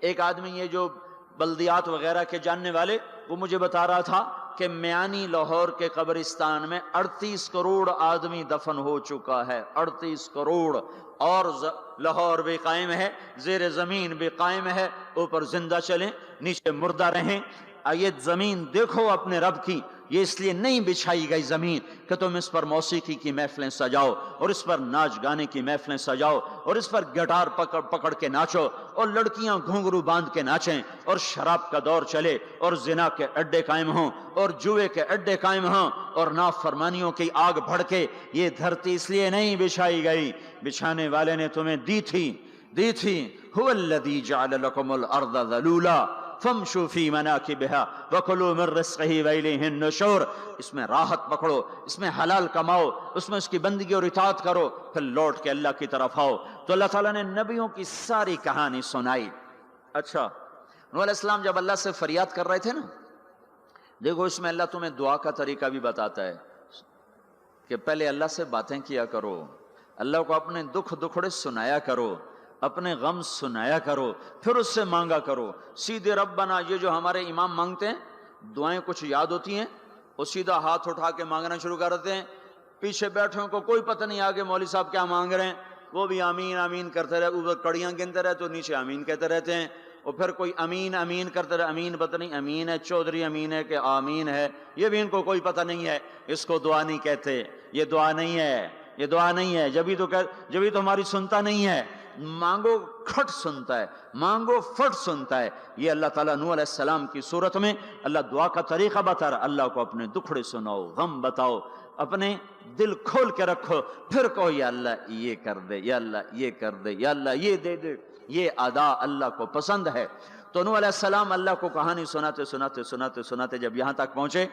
ایک آدمی، یہ جو بلدیات وغیرہ کے جاننے والے، وہ مجھے بتا رہا تھا کہ میانی لاہور کے قبرستان میں 38 کروڑ آدمی دفن ہو چکا ہے، 38 کروڑ، اور لاہور بھی قائم ہے، زیر زمین بھی قائم ہے، اوپر زندہ چلیں نیچے مردہ رہیں۔ یہ زمین دیکھو اپنے رب کی، یہ اس لیے نہیں بچھائی گئی زمین کہ تم اس پر موسیقی کی محفلیں سجاؤ اور اس پر ناچ گانے کی محفلیں سجاؤ اور اس پر گٹار پکڑ کے ناچو اور لڑکیاں گھنگرو باندھ کے ناچیں اور شراب کا دور چلے اور زنا کے اڈے قائم ہوں اور جوئے کے اڈے قائم ہوں اور نافرمانیوں کی آگ بھڑکے۔ یہ دھرتی اس لیے نہیں بچھائی گئی، بچھانے والے نے تمہیں دی تھی۔ هو الذی جعل لکم الارض ذلولا فامشوا فی مناکبها وکلوا من رزقہ والیہ النشور، اس میں راحت پکڑو، اس میں حلال کماؤ، اس میں اس کی بندگی اور اطاعت کرو، پھر لوٹ کے اللہ کی طرف آؤ۔ تو اللہ تعالیٰ نے نبیوں کی ساری کہانی سنائی۔ اچھا، نوح علیہ السلام جب اللہ سے فریاد کر رہے تھے نا، دیکھو اس میں اللہ تمہیں دعا کا طریقہ بھی بتاتا ہے کہ پہلے اللہ سے باتیں کیا کرو، اللہ کو اپنے دکھڑے سنایا کرو، اپنے غم سنایا کرو، پھر اس سے مانگا کرو۔ سیدھے ربنا، یہ جو ہمارے امام مانگتے ہیں دعائیں کچھ یاد ہوتی ہیں، وہ سیدھا ہاتھ اٹھا کے مانگنا شروع کر دیتے ہیں، پیچھے بیٹھوں کو کوئی پتہ نہیں آگے مولوی صاحب کیا مانگ رہے ہیں، وہ بھی آمین آمین کرتے رہے، اوپر کڑیاں گنتے رہے تو نیچے آمین کہتے رہتے ہیں، اور پھر کوئی امین امین کرتے رہے، امین پتہ نہیں امین ہے چودھری امین ہے کہ آمین ہے، یہ بھی ان کو کوئی پتہ نہیں ہے، اس کو دعا نہیں کہتے، یہ دعا نہیں ہے، یہ دعا نہیں ہے، جبھی تو ہماری سنتا نہیں ہے۔ مانگو کھٹ سنتا ہے، مانگو فٹ سنتا ہے۔ یہ اللہ تعالیٰ نوح علیہ السلام کی صورت میں اللہ دعا کا طریقہ بتا رہا، اللہ کو اپنے دکھڑے سناؤ، غم بتاؤ، اپنے دل کھول کے رکھو، پھر کہو یا اللہ یہ کر دے، یا اللہ یہ کر دے، یا اللہ یہ دے دے۔ یہ ادا اللہ کو پسند ہے۔ تو نوح علیہ السلام اللہ کو کہانی سناتے جب یہاں تک پہنچے،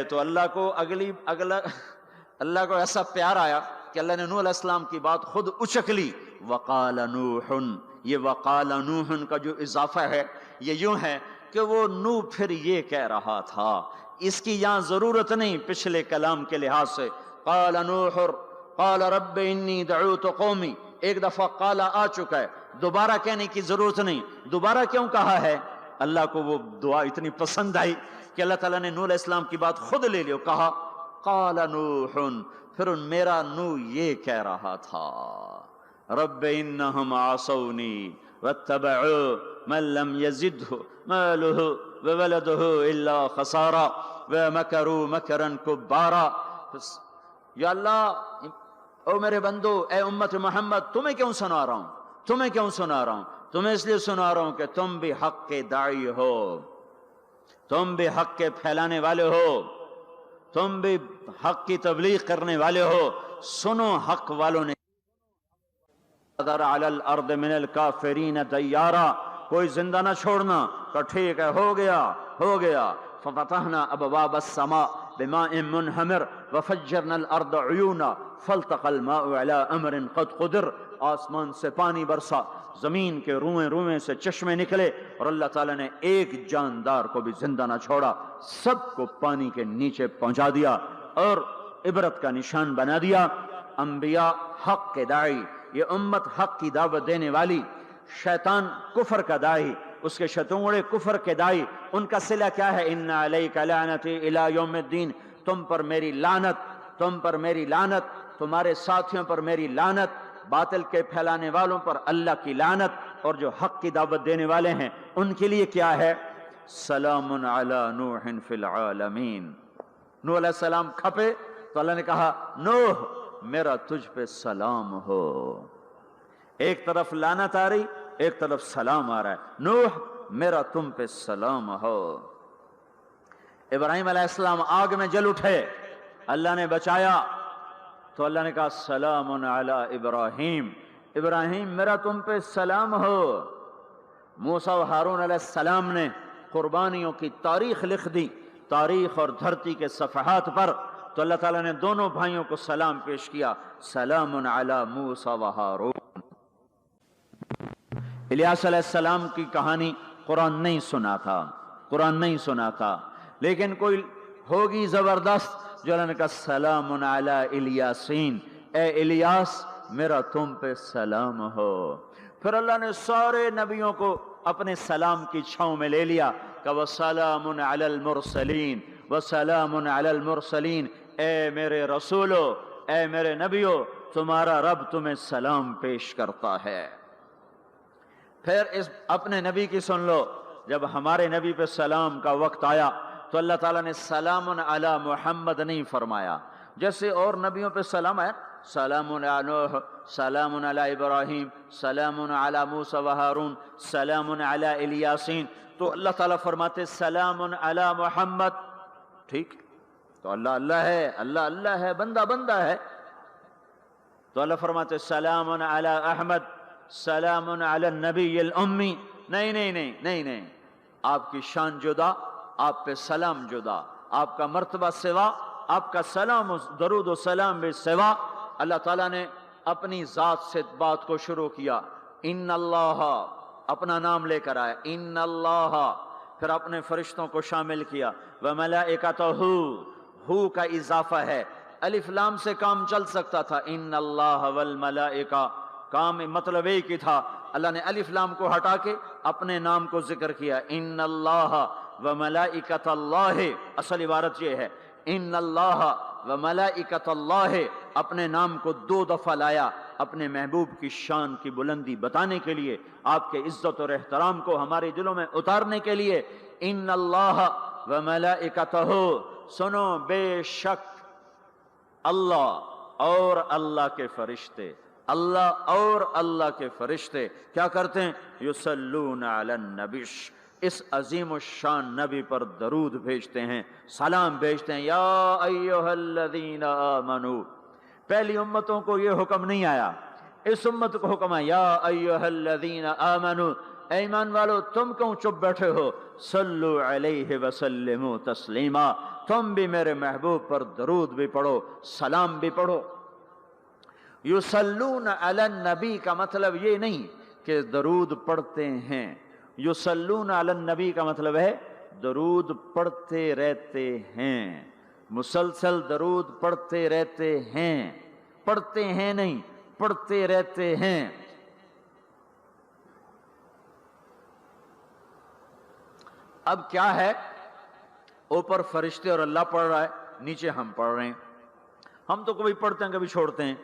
تو اللہ کو اللہ کو ایسا پیار آیا کہ اللہ نے نوح علیہ السلام کی بات خود اچک لی۔ وقال نوح، یہ وقال نوح کا جو اضافہ ہے یہ یوں ہے کہ وہ نوح پھر یہ کہہ رہا تھا، اس کی یہاں ضرورت نہیں پچھلے کلام کے لحاظ سے۔ قال نوح قال رب انی دعوت قومی، ایک دفعہ قال آ چکا ہے، دوبارہ کہنے کی ضرورت نہیں۔ دوبارہ کیوں کہا ہے؟ اللہ کو وہ دعا اتنی پسند آئی کہ اللہ تعالیٰ نے نوح علیہ السلام کی بات خود لے لی، کہا قال نوح، پھر میرا نوح یہ کہہ رہا تھا، رب انہم عصونی واتبعوا من لم یزدہ مالہ وولدہ الا خسارا، ومكروا مكرا كبارا. یا اللہ او میرے بندو، اے امت محمد، تمہیں کیوں سنا رہا ہوں؟ تمہیں کیوں سنا رہا ہوں؟ تمہیں اس لیے سنا رہا ہوں کہ تم بھی حق کے داعی ہو، تم بھی حق کے پھیلانے والے ہو، تم بھی حق کی تبلیغ کرنے والے ہو. سنو حق والوں نے ذر علی الارض من الکافرین دیارا، کوئی زندہ نہ چھوڑنا. کہ ٹھیک ہے، ہو گیا. ففتحنا ابواب السماء بماء منہمر وفجرنا الارض عیونا فالتقى الماء على امر قد قدر. آسمان سے پانی برسا، زمین کے روئیں سے چشمے نکلے، اور اللہ تعالیٰ نے ایک جاندار کو بھی زندہ نہ چھوڑا، سب کو پانی کے نیچے پہنچا دیا اور عبرت کا نشان بنا دیا. انبیاء حق کے داعی، یہ امت حق کی دعوت دینے والی. شیطان کفر کا داعی، اس کے شتونگڑے کفر کے داعی، ان کا صلہ کیا ہے؟ ان علیک لعنتی الی یوم الدین، تم پر میری لعنت، تم پر میری لعنت، تمہارے ساتھیوں پر میری لعنت، باطل کے پھیلانے والوں پر اللہ کی لعنت. اور جو حق کی دعوت دینے والے ہیں ان کے لیے کیا ہے؟ سلام علی نوح فی العالمین. نوح علیہ السلام کھپے تو اللہ نے کہا نوح میرا تجھ پہ سلام ہو. ایک طرف لعنت آ رہی، ایک طرف سلام آ رہا ہے. نوح میرا تم پہ سلام ہو. ابراہیم علیہ السلام آگ میں جل اٹھے، اللہ نے بچایا تو اللہ نے کہا سلام علی ابراہیم، ابراہیم میرا تم پہ سلام ہو. موسیٰ و ہارون علیہ السلام نے قربانیوں کی تاریخ لکھ دی، تاریخ اور دھرتی کے صفحات پر، تو اللہ تعالیٰ نے دونوں بھائیوں کو سلام پیش کیا، سلام علی موسیٰ و ہارون. الیاس علیہ السلام کی کہانی قرآن نہیں سنا تھا، لیکن کوئی ہوگی زبردست جو اللہ نے کہا سلام علی الیاسین، اے الیاس میرا تم پہ سلام ہو. پھر اللہ نے سارے نبیوں کو اپنے سلام کی چھاؤں میں لے لیا کہ وسلام علی المرسلین، وسلام علی المرسلین، اے میرے رسولو، اے میرے نبیو، تمہارا رب تمہیں سلام پیش کرتا ہے. پھر اس اپنے نبی کی سن لو، جب ہمارے نبی پہ سلام کا وقت آیا تو اللہ تعالیٰ نے سلام علی محمد نہیں فرمایا. جیسے اور نبیوں پہ سلام آیا، سلام علی نوح، سلام علی ابراہیم، سلام علی موسیٰ و ہارون، سلام علی الیاسین، تو اللہ تعالیٰ فرماتے سلام علی محمد. ٹھیک، تو اللہ اللہ ہے، اللہ اللہ ہے، بندہ بندہ ہے، تو اللہ فرماتے سلام علی احمد، سلام علی النبی الامی. نہیں، آپ کی شان جدا، آپ پہ سلام جدا، آپ کا مرتبہ سوا، آپ کا سلام و درود و سلام بھی سوا. اللہ تعالیٰ نے اپنی ذات سے بات کو شروع کیا، ان اللہ، اپنا نام لے کر آیا ان اللہ، پھر اپنے فرشتوں کو شامل کیا، وملائکتہ، ہو کا اضافہ ہے، الف لام سے کام چل سکتا تھا، ان اللہ والملائکہ، کام مطلب ایک ہی تھا. اللہ نے الف لام کو ہٹا کے اپنے نام کو ذکر کیا، ان اللہ وملائکۃ اللہ. اصل عبارت یہ ہے، ان اللہ وملائکۃ اللہ، اپنے نام کو 2 دفعہ لایا اپنے محبوب کی شان کی بلندی بتانے کے لیے، آپ کے عزت اور احترام کو ہمارے دلوں میں اتارنے کے لیے. ان اللہ وملائکتہ، سنو بے شک اللہ اور اللہ کے فرشتے، اللہ اور اللہ کے فرشتے کیا کرتے ہیں؟ یصلون علی النبی، اس عظیم الشان نبی پر درود بھیجتے ہیں، سلام بھیجتے ہیں. یا ایھا الذین آمنو، پہلی امتوں کو یہ حکم نہیں آیا، اس امت کو حکم ہے یا ایھا الذین آمنو، اے ایمان والو تم کیوں چپ بیٹھے ہو؟ صلو علیہ وسلموا تسلیما، تم بھی میرے محبوب پر درود بھی پڑھو، سلام بھی پڑھو. یصلون علی النبی کا مطلب یہ نہیں کہ درود پڑھتے ہیں، یصلون علی النبی کا مطلب ہے درود پڑھتے رہتے ہیں، مسلسل درود پڑھتے رہتے ہیں، پڑھتے ہیں نہیں، پڑھتے رہتے ہیں. اب کیا ہے، اوپر فرشتے اور اللہ پڑھ رہا ہے، نیچے ہم پڑھ رہے ہیں. ہم تو کبھی پڑھتے ہیں کبھی چھوڑتے ہیں.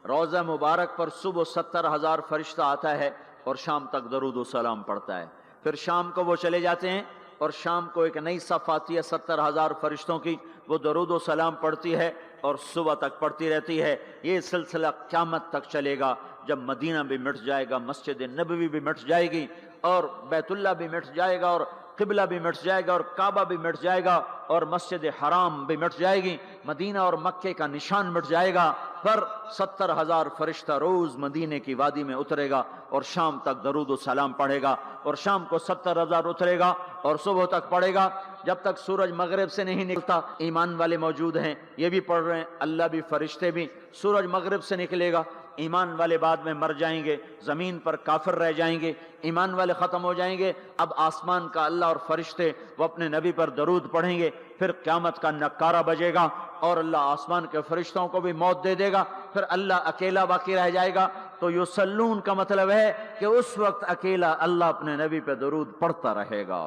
روضہ مبارک پر صبح 70,000 فرشتہ آتا ہے اور شام تک درود و سلام پڑھتا ہے. پھر شام کو وہ چلے جاتے ہیں اور شام کو ایک نئی صف آتی ہے 70,000 فرشتوں کی، وہ درود و سلام پڑھتی ہے اور صبح تک پڑھتی رہتی ہے۔ یہ سلسلہ قیامت تک چلے گا، جب مدینہ بھی مٹ جائے گا، مسجد نبوی بھی مٹ جائے گی، اور بیت اللہ بھی مٹ جائے گا، اور قبلہ بھی مٹ جائے گا، اور کعبہ بھی مٹ جائے گا، اور مسجد حرام بھی مٹ جائے گی، مدینہ اور مکے کا نشان مٹ جائے گا، پر 70,000 فرشتہ روز مدینے کی وادی میں اترے گا اور شام تک درود و سلام پڑھے گا، اور شام کو 70,000 اترے گا اور صبح تک پڑھے گا، جب تک سورج مغرب سے نہیں نکلتا۔ ایمان والے موجود ہیں، یہ بھی پڑھ رہے ہیں، اللہ بھی فرشتے بھی۔ سورج مغرب سے نکلے گا، ایمان والے بعد میں مر جائیں گے، زمین پر کافر رہ جائیں گے، ایمان والے ختم ہو جائیں گے۔ اب آسمان کا اللہ اور فرشتے وہ اپنے نبی پر درود پڑھیں گے، پھر قیامت کا نکارہ بجے گا اور اللہ آسمان کے فرشتوں کو بھی موت دے دے گا، پھر اللہ اکیلا باقی رہ جائے گا۔ تو یصلون کا مطلب ہے کہ اس وقت اکیلا اللہ اپنے نبی پہ درود پڑھتا رہے گا،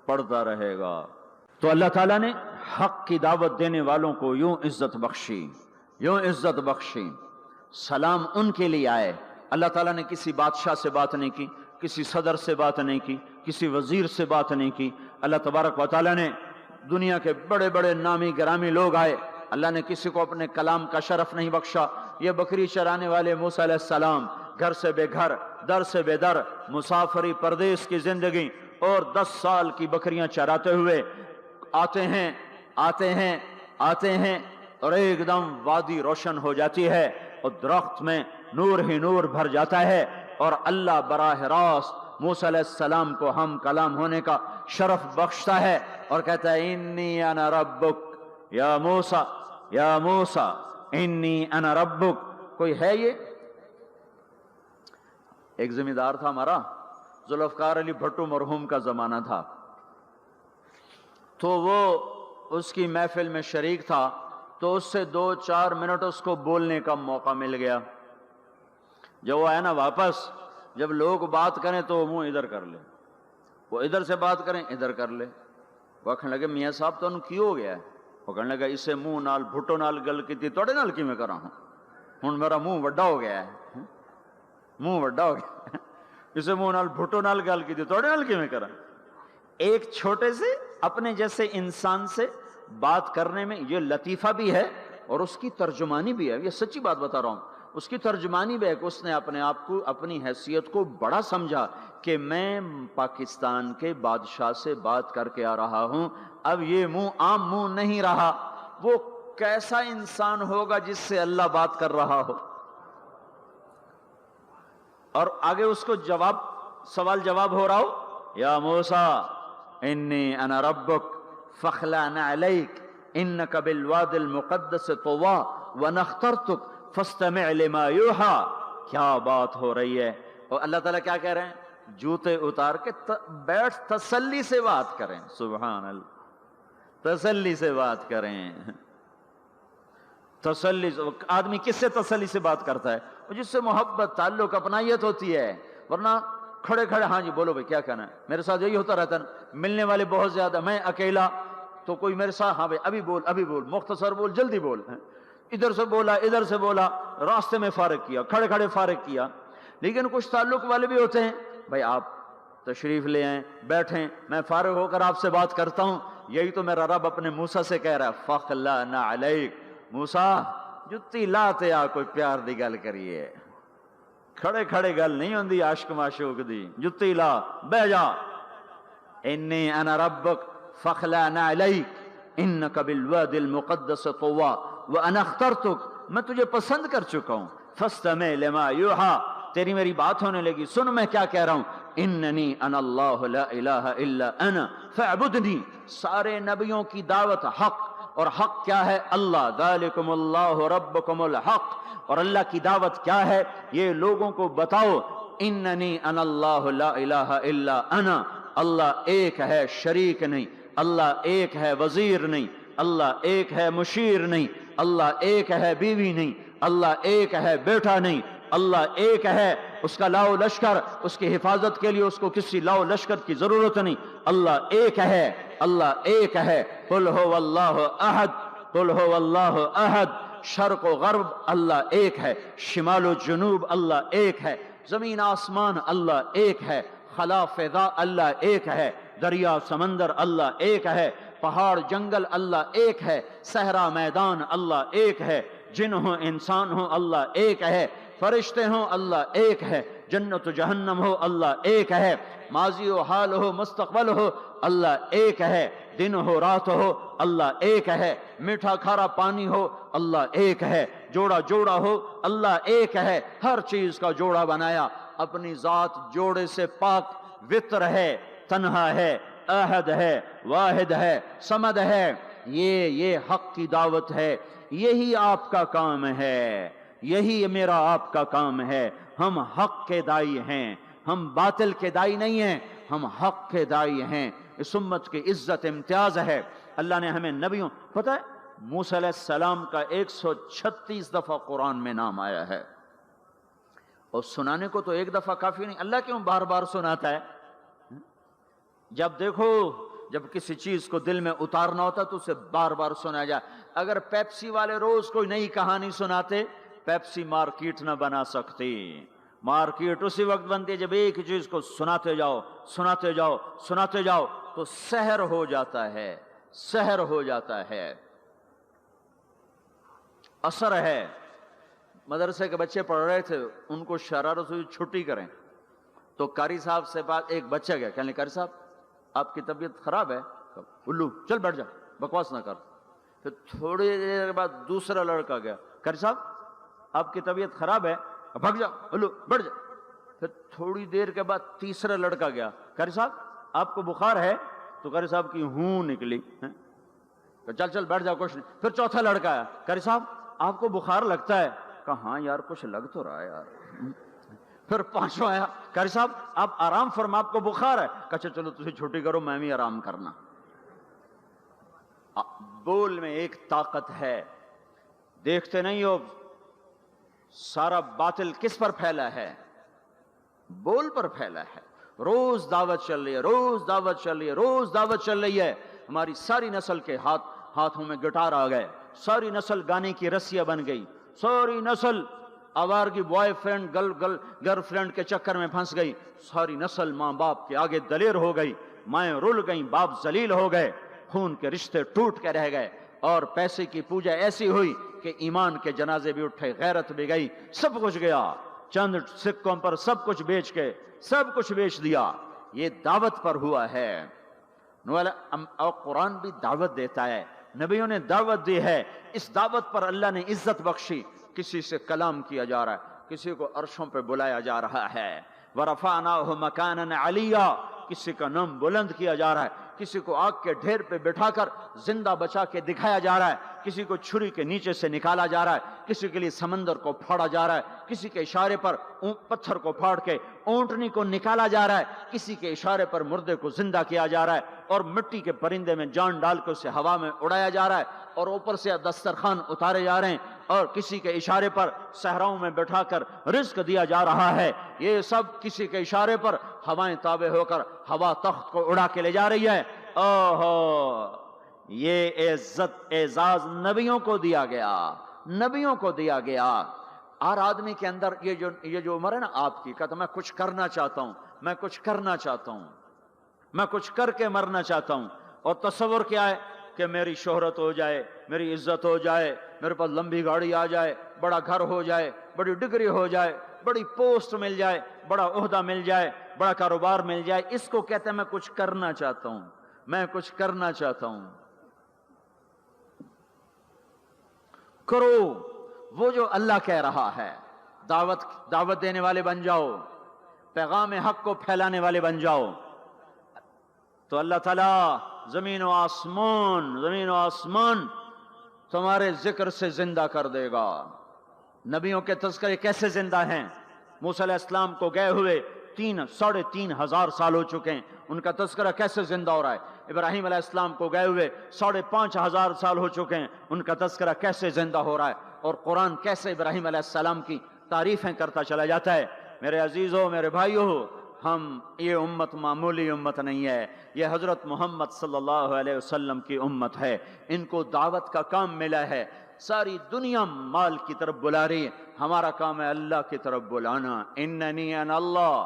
پڑھتا رہے گا۔ تو اللہ تعالیٰ نے حق کی دعوت دینے والوں کو یوں عزت بخشی، یوں عزت بخشی۔ سلام ان کے لیے آئے۔ اللہ تعالیٰ نے کسی بادشاہ سے بات نہیں کی، کسی صدر سے بات نہیں کی، کسی وزیر سے بات نہیں کی۔ اللہ تبارک و تعالیٰ نے دنیا کے بڑے بڑے نامی گرامی لوگ آئے، اللہ نے کسی کو اپنے کلام کا شرف نہیں بخشا۔ یہ بکری چرانے والے موسیٰ علیہ السلام، گھر سے بے گھر، در سے بے در، مسافری پردیس کی زندگی، اور 10 سال کی بکریاں چراتے ہوئے آتے ہیں آتے ہیں آتے ہیں، اور ایک دم وادی روشن ہو جاتی ہے اور درخت میں نور ہی نور بھر جاتا ہے، اور اللہ براہ راست موسیٰ علیہ السلام کو ہم کلام ہونے کا شرف بخشتا ہے اور کہتا ہے انی انا ربک یا موسیٰ، یا موسیٰ انی انا ربک۔ کوئی ہے یہ؟ ایک ذمہ دار تھا ہمارا، ذوالفقار علی بھٹو مرحوم کا زمانہ تھا، تو وہ اس کی محفل میں شریک تھا، تو اس سے 2-4 منٹ اس کو بولنے کا موقع مل گیا۔ جب وہ آیا نا واپس، جب لوگ بات کریں تو وہ منہ ادھر کر لے، وہ ادھر سے بات کریں ادھر کر لے۔ وہ کہنے لگے میاں صاحب تو کی ہو گیا ہے؟ وہ کہنے لگا اسے منہ نال بھٹو نال گل کی توڑے نال کی میں کرا ہوں میرا منہ وڈا ہو گیا ہے، منہ وڈا ہو گیا، اسے منہ نال بھٹو نال گل کی توڑے نال کی میں کرا۔ ایک چھوٹے سے اپنے جیسے انسان سے بات کرنے میں یہ لطیفہ بھی ہے اور اس کی ترجمانی بھی ہے، یہ سچی بات بتا رہا ہوں، اس کی ترجمانی بھی ہے کہ اس نے اپنے آپ کو، اپنی حیثیت کو بڑا سمجھا کہ میں پاکستان کے بادشاہ سے بات کر کے آ رہا ہوں، اب یہ منہ عام منہ نہیں رہا۔ وہ کیسا انسان ہوگا جس سے اللہ بات کر رہا ہو؟ اور آگے اس کو جواب، سوال جواب ہو رہا ہو، یا موسیٰ انی انا ربک فاخلع نعلیک انک بالواد المقدس طویٰ وانا اخترتک فاستمع لما یوحیٰ۔ کیا بات ہو رہی ہے؟ اور اللہ تعالیٰ کیا کہہ رہے ہیں؟ جوتے اتار کے بیٹھ، تسلی سے بات کریں، سبحان اللہ، تسلی سے بات کریں۔ تسلی، آدمی کس سے تسلی سے بات کرتا ہے؟ جس سے محبت، تعلق، اپنائیت ہوتی ہے، ورنہ کھڑے کھڑے ہاں جی بولو بھائی کیا کہنا ہے۔ میرے ساتھ یہی ہوتا رہتا ہے، ملنے والے بہت زیادہ، میں اکیلا، تو کوئی میرے ساتھ ہاں بھائی ابھی بول ابھی بول، مختصر بول، جلدی بول، ادھر سے بولا ادھر سے بولا، راستے میں فارغ کیا، کھڑے کھڑے فارغ کیا۔ لیکن کچھ تعلق والے بھی ہوتے ہیں، بھائی آپ تشریف لے آئیں، بیٹھیں، میں فارغ ہو کر آپ سے بات کرتا ہوں۔ یہی تو میرا رب اپنے موسیٰ سے کہہ رہا ہے، فاخلع نعلیک، موسیٰ جتی لاتے آ کوئی پیار دی گل کریے، کھڑے کھڑے گل نہیں ہوندی عاشق معشوق دی، جتی لا بہ جا۔ انی انا ربک فاخلع نعلیک انک بالواد المقدس طویٰ وانا اخترتک، میں تجھے پسند کر چکا ہوں، فاستمع لما یوحیٰ، تیری میری بات ہونے لگی، سن میں کیا کہہ رہا ہوں، اننی انا اللہ لا الہ الا انا فاعبدنی۔ سارے نبیوں کی دعوت حق، اور حق کیا ہے؟ اللہ، ذالکم اللہ ربکم الحق، اور اللہ کی دعوت کیا ہے؟ یہ لوگوں کو بتاؤ، اننی انا اللہ لا الہ الا انا، اللہ ایک ہے، شریک نہیں، اللہ ایک ہے، وزیر نہیں، اللہ ایک ہے، مشیر نہیں، اللہ ایک ہے، بیوی نہیں، اللہ ایک ہے، بیٹا نہیں، اللہ ایک ہے، اس کا لاؤ لشکر، اس کی حفاظت کے لیے اس کو کسی لاؤ لشکر کی ضرورت نہیں، اللہ ایک ہے، اللہ ایک ہے، قل هو اللہ احد، قل هو اللہ احد، شرق و غرب اللہ ایک ہے، شمال و جنوب اللہ ایک ہے، زمین آسمان اللہ ایک ہے، خلا فضا اللہ ایک ہے، دریا سمندر اللہ ایک ہے، پہاڑ جنگل اللہ ایک ہے، صحرا میدان اللہ ایک ہے، جن ہو انسان ہو اللہ ایک ہے، فرشتے ہوں اللہ ایک ہے، جنت و جہنم ہو اللہ ایک ہے، ماضی و حال ہو مستقبل ہو اللہ ایک ہے، دن ہو رات ہو اللہ ایک ہے، میٹھا کھارا پانی ہو اللہ ایک ہے، جوڑا جوڑا ہو اللہ ایک ہے، ہر چیز کا جوڑا بنایا، اپنی ذات جوڑے سے پاک، وطر ہے، تنہا ہے، احد ہے، واحد ہے، صمد ہے، یہ حق کی دعوت ہے، یہی آپ کا کام ہے، یہی میرا آپ کا کام ہے، ہم حق کے دائی ہیں، ہم باطل کے دائی نہیں ہیں، ہم حق کے دائی ہیں، اس امت کی عزت امتیاز ہے، اللہ نے ہمیں نبیوں، پتہ ہے موسیٰ علیہ السلام کا 136 دفعہ قرآن میں نام آیا ہے، اور سنانے کو تو ایک دفعہ کافی نہیں، اللہ کیوں بار بار سناتا ہے؟ جب دیکھو، جب کسی چیز کو دل میں اتارنا ہوتا تو اسے بار بار سنایا جائے۔ اگر پیپسی والے روز کوئی نئی کہانی سناتے، پیپسی مارکیٹ نہ بنا سکتی، مارکیٹ اسی وقت بنتی ہے جب ایک چیز کو سناتے جاؤ سناتے جاؤ سناتے جاؤ تو سحر ہو جاتا ہے، سحر ہو جاتا ہے، اثر ہے۔ مدرسے کے بچے پڑھ رہے تھے، ان کو شرارت ہوئی چھٹی کریں، تو قاری صاحب سے بات، ایک بچہ گیا کہنے قاری صاحب آپ کی طبیعت خراب ہے، الو چل بیٹھ جا بکواس نہ کر۔ پھر تھوڑی دیر بعد دوسرا لڑکا گیا، قاری صاحب آپ کی طبیعت خراب ہے، بھگ جا الو بیٹھ جا۔ پھر تھوڑی دیر کے بعد تیسرا لڑکا گیا، قاری صاحب آپ کو بخار ہے؟ تو قاری صاحب کی ہوں نکلی، چل چل بیٹھ جا کچھ نہیں۔ پھر چوتھا لڑکا آیا، قاری صاحب آپ کو بخار لگتا ہے؟ کہا ہاں یار کچھ لگ تو رہا ہے یار۔ پھر پانچواں آیا، قاری صاحب آپ آرام فرما، آپ کو بخار ہے؟ کہا چلو تسی چھٹی کرو میں بھی آرام کرنا۔ بول میں ایک طاقت ہے، دیکھتے نہیں ہو سارا باطل کس پر پھیلا ہے؟ بول پر پھیلا ہے۔ روز دعوت چل رہی ہے، روز دعوت چل رہی ہے، روز دعوت چل رہی ہے۔ ہماری ساری نسل کے ہاتھوں میں گٹار آ گئے، ساری نسل گانے کی رسیاں بن گئی، ساری نسل آوارگی بوائے فرینڈ گرل فرینڈ کے چکر میں پھنس گئی، ساری نسل ماں باپ کے آگے دلیر ہو گئی، مائیں رل گئیں، باپ ذلیل ہو گئے، خون کے رشتے ٹوٹ کے رہ گئے، اور پیسے کی پوجا ایسی ہوئی کہ ایمان کے جنازے بھی اٹھے، غیرت بھی گئی، سب کچھ گیا، چند سکوں پر سب کچھ بیچ کے سب کچھ بیچ دیا۔ یہ دعوت پر ہوا ہے۔ اور قرآن بھی دعوت دیتا ہے، نبیوں نے دعوت دی ہے، اس دعوت پر اللہ نے عزت بخشی۔ کسی سے کلام کیا جا رہا ہے، کسی کو عرشوں پہ بلایا جا رہا ہے، وَرَفَعْنَاهُ مَكَانًا عَلِيًّا، کسی کا نام بلند کیا جا رہا ہے، کسی کو آگ کے ڈھیر پہ بٹھا کر زندہ بچا کے دکھایا جا رہا ہے، کسی کو چھری کے نیچے سے نکالا جا رہا ہے، کسی کے لیے سمندر کو پھاڑا جا رہا ہے، کسی کے اشارے پر پتھر کو پھاڑ کے اونٹنی کو نکالا جا رہا ہے، کسی کے اشارے پر مردے کو زندہ کیا جا رہا ہے، اور مٹی کے پرندے میں جان ڈال کے اسے ہوا میں اڑایا جا رہا ہے، اور اوپر سے دسترخوان اتارے جا رہے ہیں، اور کسی کے اشارے پر صحراؤں میں بٹھا کر رزق دیا جا رہا ہے۔ یہ سب کسی کے اشارے پر ہوائیں تابع ہو کر ہوا تخت کو اڑا کے لے جا رہی ہے۔ اوہو، یہ عزت اعزاز نبیوں کو دیا گیا، نبیوں کو دیا گیا۔ ہر آدمی کے اندر یہ جو عمر ہے نا آپ کی، کہتا میں کچھ کرنا چاہتا ہوں، میں کچھ کرنا چاہتا ہوں، میں کچھ کر کے مرنا چاہتا ہوں۔ اور تصور کیا ہے کہ میری شہرت ہو جائے، میری عزت ہو جائے، میرے پاس لمبی گاڑی آ جائے، بڑا گھر ہو جائے، بڑی ڈگری ہو جائے، بڑی پوسٹ مل جائے، بڑا عہدہ مل جائے، بڑا کاروبار مل جائے، اس کو کہتے ہیں میں کچھ کرنا چاہتا ہوں، میں کچھ کرنا چاہتا ہوں۔ کرو وہ جو اللہ کہہ رہا ہے، دعوت دینے والے بن جاؤ، پیغام حق کو پھیلانے والے بن جاؤ، تو اللہ تعالیٰ زمین و آسمان تمہارے ذکر سے زندہ کر دے گا۔ نبیوں کے تذکرے کیسے زندہ ہیں؟ موسیٰ علیہ السلام کو گئے ہوئے 3,500 سال ہو چکے ہیں، ان کا تذکرہ کیسے زندہ ہو رہا ہے؟ ابراہیم علیہ السلام کو گئے ہوئے 5,500 سال ہو چکے ہیں، ان کا تذکرہ کیسے زندہ ہو رہا ہے؟ اور قرآن کیسے ابراہیم علیہ السلام کی تعریفیں کرتا چلا جاتا ہے۔ میرے عزیزوں، میرے بھائیوں، یہ امت معمولی امت نہیں ہے، یہ حضرت محمد صلی اللہ علیہ وسلم کی امت ہے۔ ان کو دعوت کا کام ملا ہے، ساری دنیا مال کی طرف بلا رہی ہے، ہمارا کام ہے اللہ کی طرف بلانا۔ اننی انا اللہ،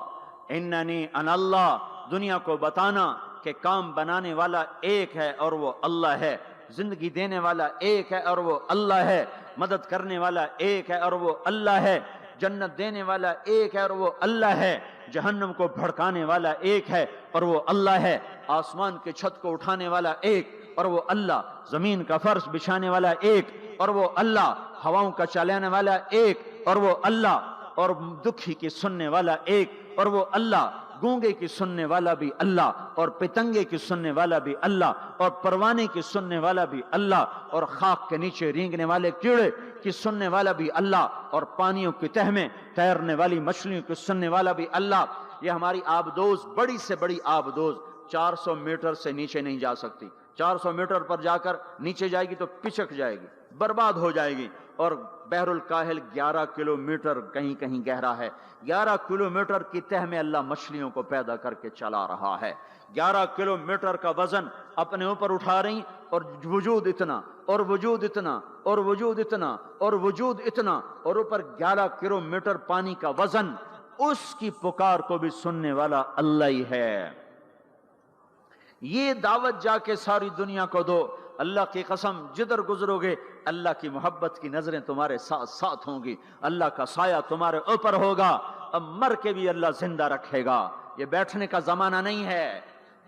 اننی انا اللہ، دنیا کو بتانا کہ کام بنانے والا ایک ہے اور وہ اللہ ہے، زندگی دینے والا ایک ہے اور وہ اللہ ہے، مدد کرنے والا ایک ہے اور وہ اللہ ہے، جنت دینے والا ایک ہے اور وہ اللہ ہے، جہنم کو بھڑکانے والا ایک ہے اور وہ اللہ ہے، آسمان کی چھت کو اٹھانے والا ایک اور وہ اللہ، زمین کا فرش بچھانے والا ایک اور وہ اللہ، ہواؤں کا چلانے والا ایک اور وہ اللہ، اور دکھی کی سننے والا ایک اور وہ اللہ، گونگے کی سننے والا بھی اللہ، اور پتنگے کی سننے والا بھی اللہ، اور پروانے کی سننے والا بھی اللہ، اور خاک کے نیچے رینگنے والے کیڑے کی سننے والا بھی اللہ، اور پانیوں کی تہ میں تیرنے والی مچھلیوں کی سننے والا بھی اللہ۔ یہ ہماری آبدوز بڑی سے بڑی آبدوز 400 میٹر سے نیچے نہیں جا سکتی، 400 میٹر پر جا کر نیچے جائے گی تو پچک جائے گی، برباد ہو جائے گی۔ اور بحر الکاہل 11 کلومیٹر کہیں کہیں گہرا ہے، 11 کلومیٹر کی تہ میں اللہ مچھلیوں کو پیدا کر کے چلا رہا ہے، 11 کلومیٹر کا وزن اپنے اوپر اٹھا رہی، اور وجود اتنا اور وجود اتنا اور وجود اتنا اور وجود اتنا، اور اوپر 11 کلومیٹر پانی کا وزن، اس کی پکار کو بھی سننے والا اللہ ہی ہے۔ یہ دعوت جا کے ساری دنیا کو دو، اللہ کی قسم جدھر گزرو گے اللہ کی محبت کی نظریں تمہارے ساتھ ساتھ ہوں گی، اللہ کا سایہ تمہارے اوپر ہوگا، اب مر کے بھی اللہ زندہ رکھے گا۔ یہ بیٹھنے کا زمانہ نہیں ہے،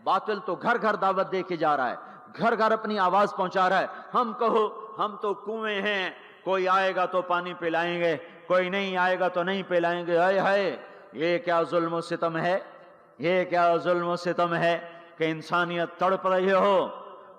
باطل تو گھر گھر دعوت دے کے جا رہا ہے، گھر گھر اپنی آواز پہنچا رہا ہے، ہم کہو ہم تو کنویں ہیں، کوئی آئے گا تو پانی پلائیں گے، کوئی نہیں آئے گا تو نہیں پلائیں گے۔ ہائے ہائے، یہ کیا ظلم و ستم ہے، یہ کیا ظلم و ستم ہے کہ انسانیت تڑپ رہی ہو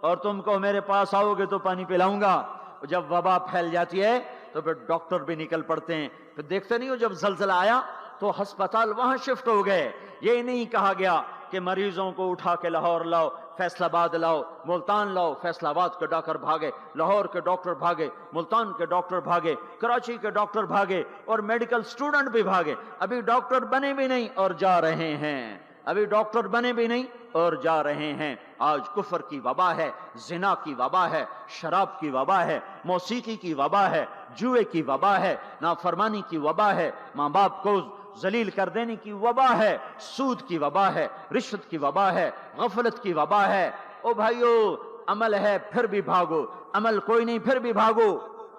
اور تم کو میرے پاس آؤ گے تو پانی پلاؤں گا۔ جب وبا پھیل جاتی ہے تو پھر ڈاکٹر بھی نکل پڑتے ہیں، پھر دیکھتے نہیں ہو جب زلزلہ آیا تو ہسپتال وہاں شفٹ ہو گئے۔ یہ نہیں کہا گیا کہ مریضوں کو اٹھا کے لاہور لاؤ، فیصل آباد لاؤ، ملتان لاؤ، فیصل آباد کے ڈاکٹر بھاگے، لاہور کے ڈاکٹر بھاگے، ملتان کے ڈاکٹر بھاگے، کراچی کے ڈاکٹر بھاگے، اور میڈیکل سٹوڈنٹ بھی بھاگے۔ ابھی ڈاکٹر بنے بھی نہیں اور جا رہے ہیں، ابھی ڈاکٹر بنے بھی نہیں اور جا رہے ہیں۔ آج کفر کی وبا ہے، زنا کی وبا ہے، شراب کی وبا ہے، موسیقی کی وبا ہے، جوئے کی وبا ہے، نافرمانی کی وبا ہے، ماں باپ کو ذلیل کر دینے کی وبا ہے، سود کی وبا ہے، رشوت کی وبا ہے، غفلت کی وبا ہے۔ او بھائیو، عمل ہے پھر بھی بھاگو، عمل کوئی نہیں پھر بھی بھاگو،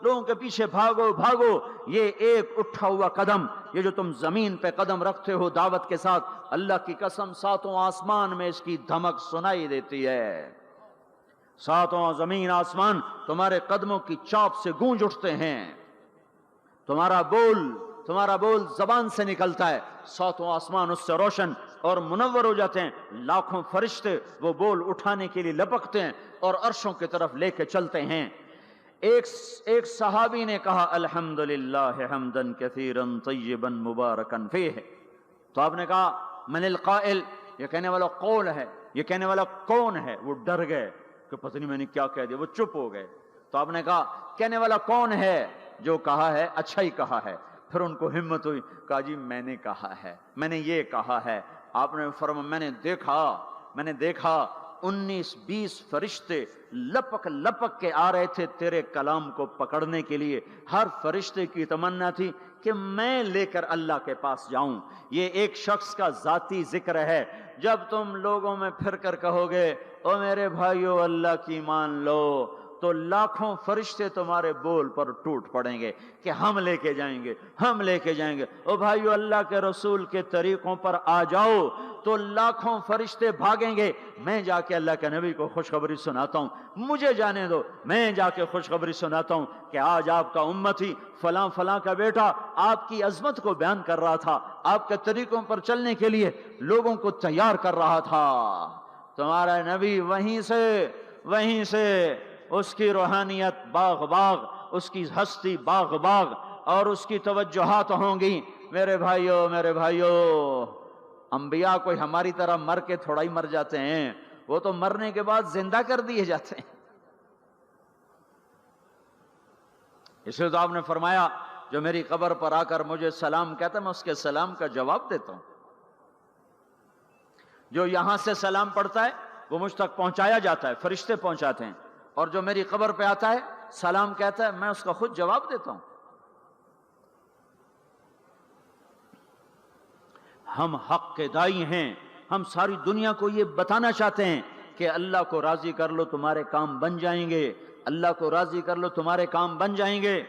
لوگوں کے پیچھے بھاگو بھاگو۔ یہ ایک اٹھا ہوا قدم، یہ جو تم زمین پہ قدم رکھتے ہو دعوت کے ساتھ، اللہ کی قسم ساتوں آسمان میں اس کی دھمک سنائی دیتی ہے، ساتوں زمین آسمان تمہارے قدموں کی چاپ سے گونج اٹھتے ہیں، تمہارا بول زبان سے نکلتا ہے، ساتوں آسمان اس سے روشن اور منور ہو جاتے ہیں، لاکھوں فرشتے وہ بول اٹھانے کے لیے لپکتے ہیں اور عرشوں کی طرف لے کے چلتے ہیں۔ ایک صحابی نے کہا الحمدللہ حمدن کثیرا طیبا مبارکا فیہ، تو آپ نے کہا من القائل، یہ کہنے والا قول ہے، یہ کہنے والا کون ہے؟ وہ ڈر گئے کہ پتہ نہیں میں نے کیا کہہ دیا، وہ چپ ہو گئے۔ تو آپ نے کہا کہنے والا کون ہے؟ جو کہا ہے اچھا ہی کہا ہے۔ پھر ان کو ہمت ہوئی، کہا جی میں نے کہا ہے، میں نے یہ کہا ہے۔ آپ نے فرمایا میں نے دیکھا 19-20 فرشتے لپک لپک کے آ رہے تھے تیرے کلام کو پکڑنے کے لیے۔ ہر فرشتے کی تمنا تھی کہ میں لے کر اللہ کے پاس جاؤں۔ یہ ایک شخص کا ذاتی ذکر ہے۔ جب تم لوگوں میں پھر کر کہو گے او میرے بھائیو اللہ کی مان لو، تو لاکھوں فرشتے تمہارے بول پر ٹوٹ پڑیں گے کہ ہم لے کے جائیں گے، ہم لے کے جائیں گے۔ او بھائیو اللہ کے رسول کے طریقوں پر آ جاؤ تو لاکھوں فرشتے بھاگیں گے۔ میں جا کے اللہ کے نبی کو خوشخبری سناتا ہوں، مجھے جانے دو، میں جا کے خوشخبری سناتا ہوں کہ آج آپ کا امتی فلاں فلاں کا بیٹا آپ کی عظمت کو بیان کر رہا تھا، آپ کے طریقوں پر چلنے کے لیے لوگوں کو تیار کر رہا تھا۔ تمہارا نبی وہیں سے اس کی روحانیت باغ باغ، اس کی ہستی باغ باغ، اور اس کی توجہات ہوں گی۔ میرے بھائیو، انبیاء کوئی ہماری طرح مر کے تھوڑا ہی مر جاتے ہیں، وہ تو مرنے کے بعد زندہ کر دیے جاتے ہیں۔ اس لیے تو آپ نے فرمایا جو میری قبر پر آ کر مجھے سلام کہتا ہے میں اس کے سلام کا جواب دیتا ہوں، جو یہاں سے سلام پڑھتا ہے وہ مجھ تک پہنچایا جاتا ہے، فرشتے پہنچاتے ہیں، اور جو میری قبر پہ آتا ہے سلام کہتا ہے میں اس کا خود جواب دیتا ہوں۔ ہم حق کے دائی ہیں، ہم ساری دنیا کو یہ بتانا چاہتے ہیں کہ اللہ کو راضی کر لو تمہارے کام بن جائیں گے، اللہ کو راضی کر لو تمہارے کام بن جائیں گے۔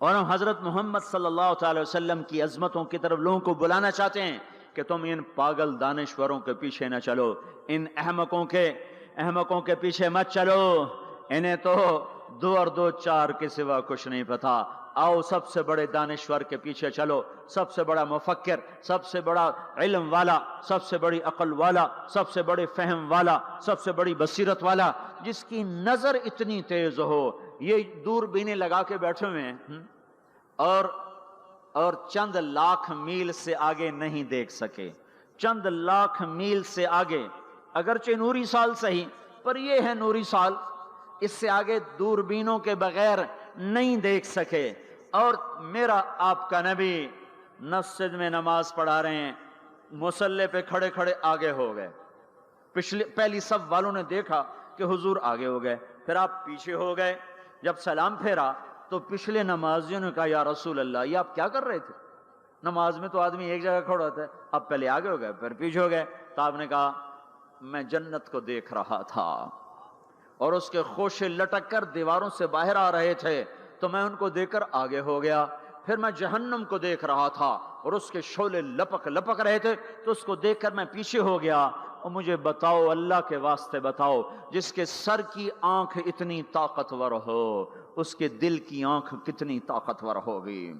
اور ہم حضرت محمد صلی اللہ تعالی وسلم کی عظمتوں کی طرف لوگوں کو بلانا چاہتے ہیں کہ تم ان پاگل دانشوروں کے پیچھے نہ چلو، ان احمقوں کے پیچھے مت چلو، انہیں تو 2 اور 2 4 کے سوا کچھ نہیں پتا۔ آؤ سب سے بڑے دانشور کے پیچھے چلو، سب سے بڑا مفکر، سب سے بڑا علم والا، سب سے بڑی عقل والا، سب سے بڑے فہم والا، سب سے بڑی بصیرت والا، جس کی نظر اتنی تیز ہو، یہ دوربینیں لگا کے بیٹھے ہوئے ہیں اور چند لاکھ میل سے آگے نہیں دیکھ سکے، چند لاکھ میل سے آگے، اگرچہ نوری سال صحیح پر یہ ہے نوری سال، اس سے آگے دوربینوں کے بغیر نہیں دیکھ سکے۔ اور میرا آپ کا نبی مسجد میں نماز پڑھا رہے ہیں، مصلی پہ کھڑے کھڑے آگے ہو گئے، پہلی صف والوں نے دیکھا کہ حضور آگے ہو گئے، پھر آپ پیچھے ہو گئے، جب سلام پھیرا تو پچھلے نمازیوں نے کہا یا رسول اللہ یہ آپ کیا کر رہے تھے؟ نماز میں تو آدمی ایک جگہ کھڑا ہوتا ہے، اب پہلے آگے ہو گئے پھر پیچھے ہو گئے۔ تو آپ نے کہا میں جنت کو دیکھ رہا تھا اور اس کے خوشے لٹک کر دیواروں سے باہر آ رہے تھے تو میں ان کو دیکھ کر آگے ہو گیا، پھر میں جہنم کو دیکھ رہا تھا اور اس کے شعلے لپک رہے تھے تو اس کو دیکھ کر میں پیچھے ہو گیا۔ اور مجھے بتاؤ، اللہ کے واسطے بتاؤ، جس کے سر کی آنکھ اتنی طاقتور ہو اس کے دل کی آنکھ کتنی طاقتور ہوگی؟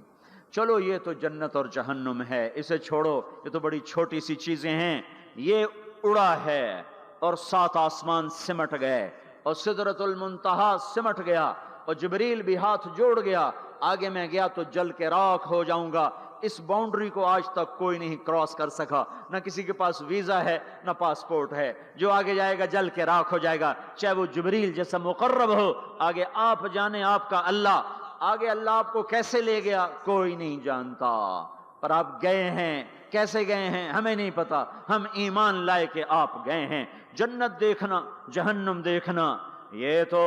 چلو یہ تو جنت اور جہنم ہے، اسے چھوڑو، یہ تو بڑی چھوٹی سی چیزیں ہیں۔ یہ اڑا ہے اور 7 آسمان سمٹ گئے اور سدرۃ المنتہا سمٹ گیا اور جبریل بھی ہاتھ جوڑ گیا، آگے میں گیا تو جل کے راکھ ہو جاؤں گا۔ اس باؤنڈری کو آج تک کوئی نہیں کراس کر سکا، نہ کسی کے پاس ویزا ہے نہ پاسپورٹ ہے، جو آگے جائے گا جل کے راکھ ہو جائے گا، چاہے وہ جبریل جیسا مقرب ہو۔ آگے آپ جانے آپ کا اللہ، آگے اللہ آپ کو کیسے لے گیا کوئی نہیں جانتا، پر آپ گئے ہیں، کیسے گئے ہیں ہمیں نہیں پتا، ہم ایمان لائے کہ آپ گئے ہیں۔ جنت دیکھنا، جہنم دیکھنا یہ تو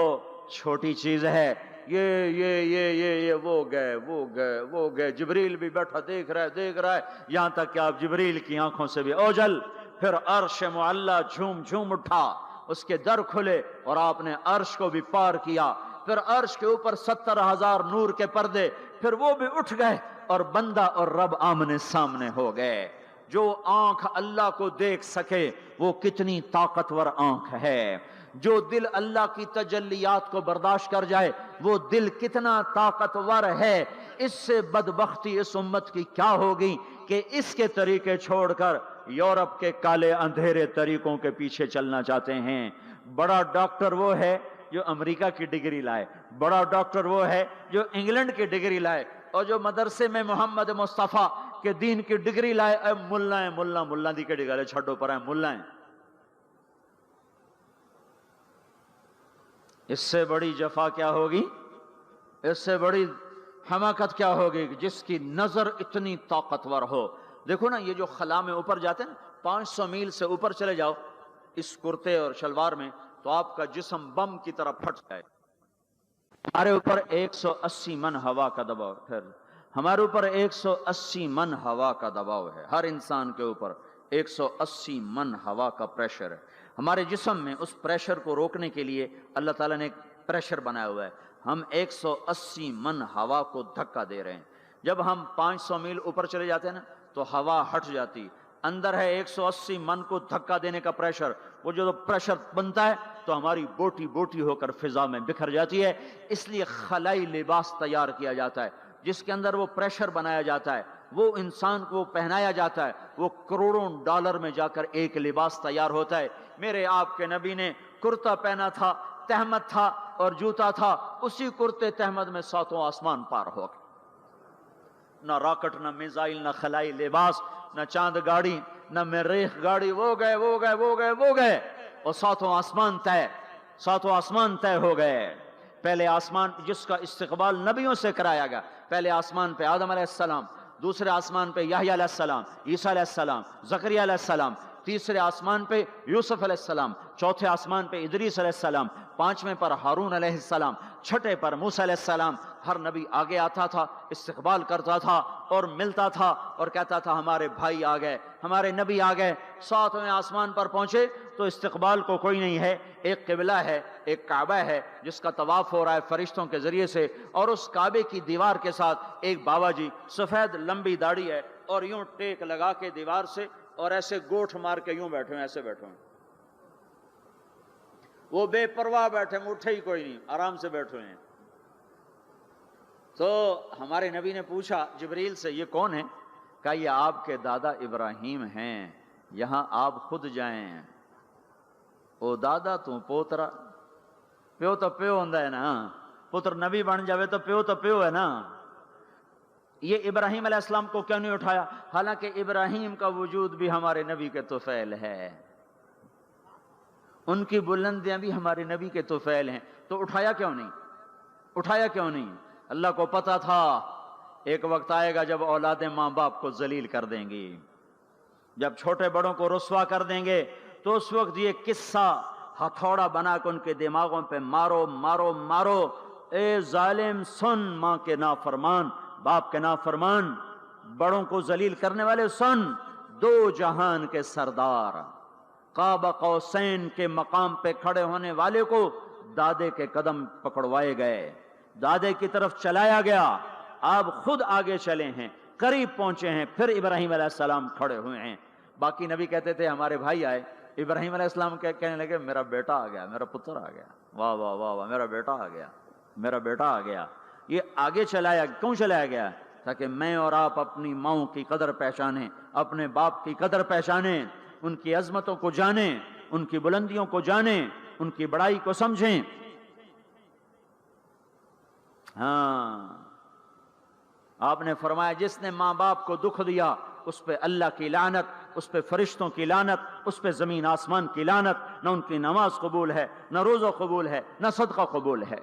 چھوٹی چیز ہے، یہ وہ گئے، جبریل بھی بیٹھا دیکھ رہا ہے، یہاں تک کہ آپ جبریل کی آنکھوں سے بھی اوجل۔ پھر عرش معلی جھوم اٹھا، اس کے در کھلے اور آپ نے عرش کو بھی پار کیا، پھر عرش کے اوپر 70,000 نور کے پردے، پھر وہ بھی اٹھ گئے اور بندہ اور رب آمنے سامنے ہو گئے۔ جو آنکھ اللہ کو دیکھ سکے وہ کتنی طاقتور آنکھ ہے، جو دل اللہ کی تجلیات کو برداشت کر جائے وہ دل کتنا طاقتور ہے۔ اس سے بدبختی اس امت کی کیا ہوگی کہ اس کے طریقے چھوڑ کر یورپ کے کالے اندھیرے طریقوں کے پیچھے چلنا چاہتے ہیں۔ بڑا ڈاکٹر وہ ہے جو امریکہ کی ڈگری لائے، بڑا ڈاکٹر وہ ہے جو انگلینڈ کی ڈگری لائے، اور جو مدرسے میں محمد مصطفیٰ کے دین کی ڈگری لائے، اے ملا دی کے ڈگری چھڑو پر ہے ملا ہیں۔ اس سے بڑی جفا کیا ہوگی، اس سے بڑی حماقت کیا ہوگی جس کی نظر اتنی طاقتور ہو۔ دیکھو نا، یہ جو خلا میں اوپر جاتے ہیں 500 میل سے اوپر چلے جاؤ اس کرتے اور شلوار میں تو آپ کا جسم بم کی طرح پھٹ جائے۔ ہمارے اوپر 180 من ہوا کا دباؤ ہے، ہمارے اوپر 180 من ہوا کا دباؤ ہے، ہر انسان کے اوپر 180 من ہوا کا پریشر ہے۔ ہمارے جسم میں اس پریشر کو روکنے کے لیے اللہ تعالیٰ نے ایک پریشر بنایا ہوا ہے، ہم 180 من ہوا کو دھکا دے رہے ہیں۔ جب ہم 500 میل اوپر چلے جاتے ہیں نا تو ہوا ہٹ جاتی، اندر ہے 180 من کو دھکا دینے کا پریشر، وہ جو پریشر بنتا ہے تو ہماری بوٹی بوٹی ہو کر فضا میں بکھر جاتی ہے۔ اس لیے خلائی لباس تیار کیا جاتا ہے جس کے اندر وہ پریشر بنایا جاتا ہے، وہ انسان کو پہنایا جاتا ہے، وہ کروڑوں ڈالر میں جا کر ایک لباس تیار ہوتا ہے۔ میرے آپ کے نبی نے کرتا پہنا تھا، تہمت تھا اور جوتا تھا، اسی کرتے تہمت میں 7 آسمان پار ہو گئے۔ نہ راکٹ، نہ میزائل، نہ خلائی لباس، نہ چاند گاڑی، نہ مریخ گاڑی، وہ گئے اور 7 آسمان طے ہو گئے۔ پہلے آسمان جس کا استقبال نبیوں سے کرایا گیا، پہلے آسمان پہ آدم علیہ السلام، دوسرے آسمان پہ یحییٰ علیہ السلام، عیسیٰ علیہ السلام، زکریا علیہ السلام، تیسرے آسمان پہ یوسف علیہ السلام، چوتھے آسمان پہ ادریس علیہ السلام، پانچویں پر ہارون علیہ السلام، چھٹے پر موسیٰ علیہ السلام۔ ہر نبی آگے آتا تھا، استقبال کرتا تھا اور ملتا تھا اور کہتا تھا ہمارے بھائی آ گئے، ہمارے نبی آ گئے۔ ساتویں آسمان پر پہنچے تو استقبال کو کوئی نہیں ہے، ایک قبلہ ہے، ایک کعبہ ہے جس کا طواف ہو رہا ہے فرشتوں کے ذریعے سے، اور اس کعبے کی دیوار کے ساتھ ایک بابا جی، سفید لمبی داڑھی ہے اور یوں ٹیک لگا کے دیوار سے اور ایسے گوٹھ مار کے یوں بیٹھے ہیں، ایسے بیٹھے ہیں، وہ بے پرواہ بیٹھے ہیں، اٹھے ہی کوئی نہیں، آرام سے بیٹھے ہیں۔ تو ہمارے نبی نے پوچھا جبریل سے یہ کون ہے؟ کہا یہ آپ کے دادا ابراہیم ہیں، یہاں آپ خود جائیں۔ او دادا تو پوترا، پیو تو پیو ہوندا ہے نا، پتر نبی بن جاوے تو پیو ہے نا۔ یہ ابراہیم علیہ السلام کو کیوں نہیں اٹھایا؟ حالانکہ ابراہیم کا وجود بھی ہمارے نبی کے طفیل ہے، ان کی بلندیاں بھی ہمارے نبی کے طفیل ہیں، تو اٹھایا کیوں نہیں؟ اٹھایا کیوں نہیں؟ اللہ کو پتا تھا ایک وقت آئے گا جب اولادیں ماں باپ کو ذلیل کر دیں گی، جب چھوٹے بڑوں کو رسوا کر دیں گے، تو اس وقت یہ قصہ ہتھوڑا بنا کے ان کے دماغوں پہ مارو مارو مارو، اے ظالم سن، ماں کے نافرمان، باپ کے نافرمان، بڑوں کو ذلیل کرنے والے سن، دو جہان کے سردار، قاب قوسین کے مقام پہ کھڑے ہونے والے کو دادے کے قدم پکڑوائے گئے، دادے کی طرف چلایا گیا، آپ خود آگے چلے ہیں، قریب پہنچے ہیں، پھر ابراہیم علیہ السلام کھڑے ہوئے ہیں۔ باقی نبی کہتے تھے ہمارے بھائی آئے، ابراہیم علیہ السلام کہنے لگے میرا بیٹا آ گیا، میرا پتر آ گیا، واہ واہ واہ واہ، میرا بیٹا آ گیا، میرا بیٹا آ گیا۔ یہ آگے چلایا، کیوں چلایا گیا؟ تاکہ میں اور آپ اپنی ماؤں کی قدر پہچانیں، اپنے باپ کی قدر پہچانیں، ان کی عظمتوں کو جانیں، ان کی بلندیوں کو جانیں، ان کی بڑائی کو سمجھیں۔ ہاں، آپ نے فرمایا جس نے ماں باپ کو دکھ دیا اس پہ اللہ کی لعنت، اس پہ فرشتوں کی لعنت، اس پہ زمین آسمان کی لعنت، نہ ان کی نماز قبول ہے، نہ روزہ قبول ہے، نہ صدقہ قبول ہے۔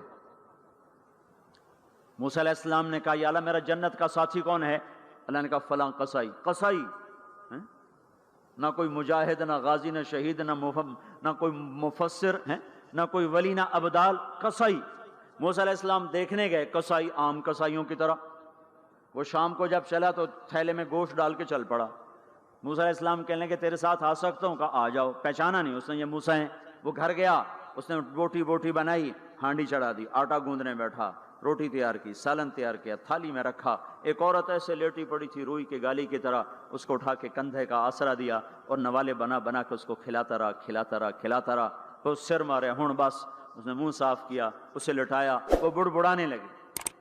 موسیٰ علیہ السلام نے کہا یا اللہ میرا جنت کا ساتھی کون ہے؟ اللہ نے کہا فلاں قصائی۔ قصائی نہ کوئی مجاہد، نہ غازی، نہ شہید، نہ کوئی مفسر ہے، نہ کوئی ولی، نہ ابدال، قصائی۔ موسیٰ علیہ السلام دیکھنے گئے، قصائی عام قصائیوں کی طرح، وہ شام کو جب چلا تو تھیلے میں گوشت ڈال کے چل پڑا۔ موسیٰ علیہ السلام کہنے لگے تیرے ساتھ آ سکتا ہوں؟ کہا آ جاؤ۔ پہچانا نہیں اس نے یہ موسیٰ ہیں۔ وہ گھر گیا، اس نے بوٹی بنائی، ہانڈی چڑھا دی، آٹا گوندنے بیٹھا، روٹی تیار کی، سالن تیار کیا، تھالی میں رکھا۔ ایک عورت ایسے لیٹی پڑی تھی روئی کے گالی کی طرح، اس کو اٹھا کے کندھے کا آسرا دیا اور نوالے بنا کے اس کو کھلاتا رہا۔ وہ سر مارے، ہن بس۔ اس نے منہ صاف کیا، اسے لٹایا، وہ بڑبڑانے لگے۔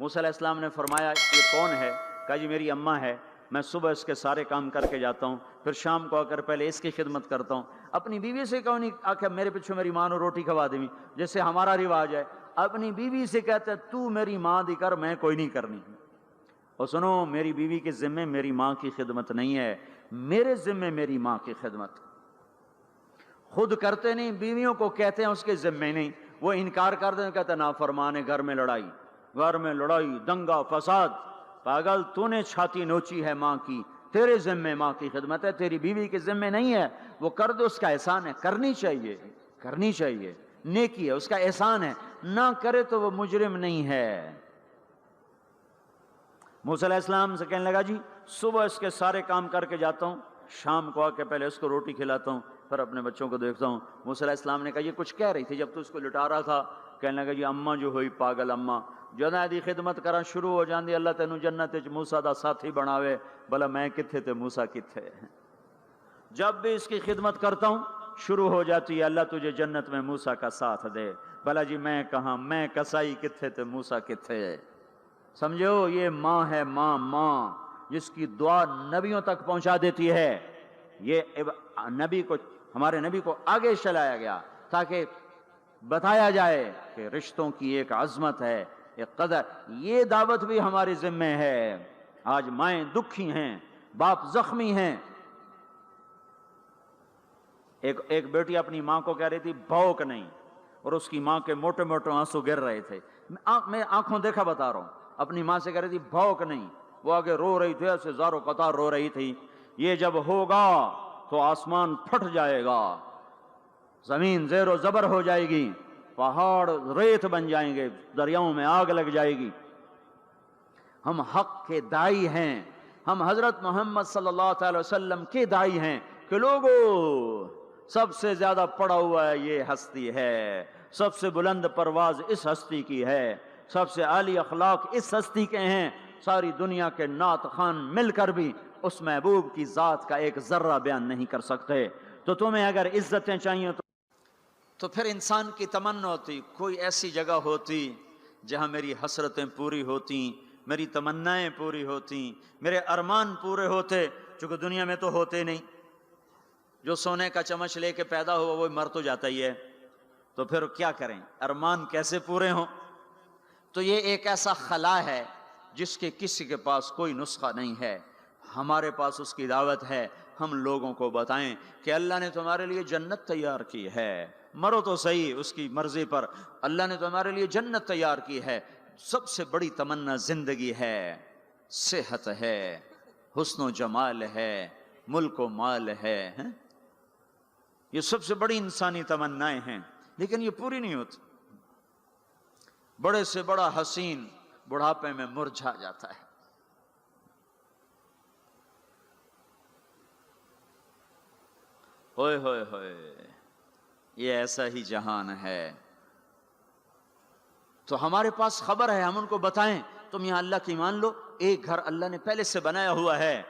موسیٰ علیہ السلام نے فرمایا یہ کون ہے؟ کہا جی میری اماں ہے، میں صبح اس کے سارے کام کر کے جاتا ہوں، پھر شام کو آ کر پہلے اس کی خدمت کرتا ہوں۔ اپنی بیوی سے کہو نہیں آخر میرے پیچھے میری ماں نے روٹی کھوا دی، جیسے ہمارا رواج ہے، اپنی بیوی سے کہتا ہے تو میری ماں دی کر، میں کوئی نہیں کرنی۔ اور سنو، میری بیوی کے ذمے میری ماں کی خدمت نہیں ہے، میرے ذمے میری ماں کی خدمت۔ خود کرتے نہیں، بیویوں کو کہتے ہیں اس کے ذمے نہیں، وہ انکار کر دیں، کہتے ہیں نافرمان ہے، گھر میں لڑائی، دنگا فساد۔ پاگل، تو نے چھاتی نوچی ہے ماں کی، تیرے ذمے ماں کی خدمت ہے، تیری بیوی کے ذمے نہیں ہے۔ وہ کر دے، اس کا احسان ہے، کرنی چاہیے، نیکی ہے، اس کا احسان ہے، نہ کرے تو وہ مجرم نہیں ہے۔ موسیٰ علیہ السلام سے کہنے لگا جی صبح اس کے سارے کام کر کے جاتا ہوں، شام کو آ کے پہلے اس کو روٹی کھلاتا ہوں، پھر اپنے بچوں کو دیکھتا ہوں۔ موسیٰ علیہ السلام نے کہا یہ کچھ کہہ رہی تھی جب تو اس کو لٹا رہا تھا؟ کہنے لگا جی اماں جو ہوئی پاگل اماں، جدوں دی خدمت کرا شروع ہو جاندی اللہ تینوں جنت وچ موسیٰ دا ساتھی بناوے، بھلا میں کتھے تے موسیٰ کتھے۔ جب بھی اس کی خدمت کرتا ہوں شروع ہو جاتی ہے اللہ تجھے جنت میں موسیٰ کا ساتھ دے، بھلا جی میں کہاں، میں کسائی کتھے تے موسیٰ کتھے۔ سمجھو یہ ماں ہے، ماں جس کی دعا نبیوں تک پہنچا دیتی ہے۔ یہ ہمارے نبی کو آگے چلایا گیا تاکہ بتایا جائے کہ رشتوں کی ایک عظمت ہے، ایک قدر۔ یہ دعوت بھی ہمارے ذمہ ہے۔ آج مائیں دکھی ہیں، باپ زخمی ہیں۔ ایک بیٹی اپنی ماں کو کہہ رہی تھی بھوک نہیں، اور اس کی ماں کے موٹے موٹے آنسو گر رہے تھے۔ میں آنکھوں دیکھا بتا رہا ہوں، اپنی ماں سے کہہ رہی تھی بھوک نہیں، وہ آگے رو رہی تھی، ایسے زاروں قطار رو رہی تھی۔ یہ جب ہوگا تو آسمان پھٹ جائے گا، زمین زیر و زبر ہو جائے گی، پہاڑ ریت بن جائیں گے، دریاؤں میں آگ لگ جائے گی۔ ہم حق کے داعی ہیں، ہم حضرت محمد صلی اللہ تعالی وسلم کے داعی ہیں کہ لوگوں سب سے زیادہ پڑا ہوا ہے یہ ہستی ہے، سب سے بلند پرواز اس ہستی کی ہے، سب سے عالی اخلاق اس ہستی کے ہیں۔ ساری دنیا کے نعت خوان مل کر بھی اس محبوب کی ذات کا ایک ذرہ بیان نہیں کر سکتے۔ تو تمہیں اگر عزتیں چاہیے تو پھر انسان کی تمنا ہوتی کوئی ایسی جگہ ہوتی جہاں میری حسرتیں پوری ہوتی، میری تمنائیں پوری ہوتی، میرے ارمان پورے ہوتے، چونکہ دنیا میں تو ہوتے نہیں۔ جو سونے کا چمچ لے کے پیدا ہوا وہ مر تو جاتا ہی ہے، تو پھر کیا کریں، ارمان کیسے پورے ہوں؟ تو یہ ایک ایسا خلا ہے جس کے کسی کے پاس کوئی نسخہ نہیں ہے، ہمارے پاس اس کی دعوت ہے۔ ہم لوگوں کو بتائیں کہ اللہ نے تمہارے لیے جنت تیار کی ہے، مرو تو صحیح اس کی مرضی پر، اللہ نے تمہارے لیے جنت تیار کی ہے۔ سب سے بڑی تمنا زندگی ہے، صحت ہے، حسن و جمال ہے، ملک و مال ہے، یہ سب سے بڑی انسانی تمنائیں ہیں، لیکن یہ پوری نہیں ہوتی۔ بڑے سے بڑا حسین بڑھاپے میں مرجھا جاتا ہے۔ ہوئے ہوئے ہوئے، یہ ایسا ہی جہان ہے۔ تو ہمارے پاس خبر ہے، ہم ان کو بتائیں تم یہاں اللہ کی مان لو، ایک گھر اللہ نے پہلے سے بنایا ہوا ہے،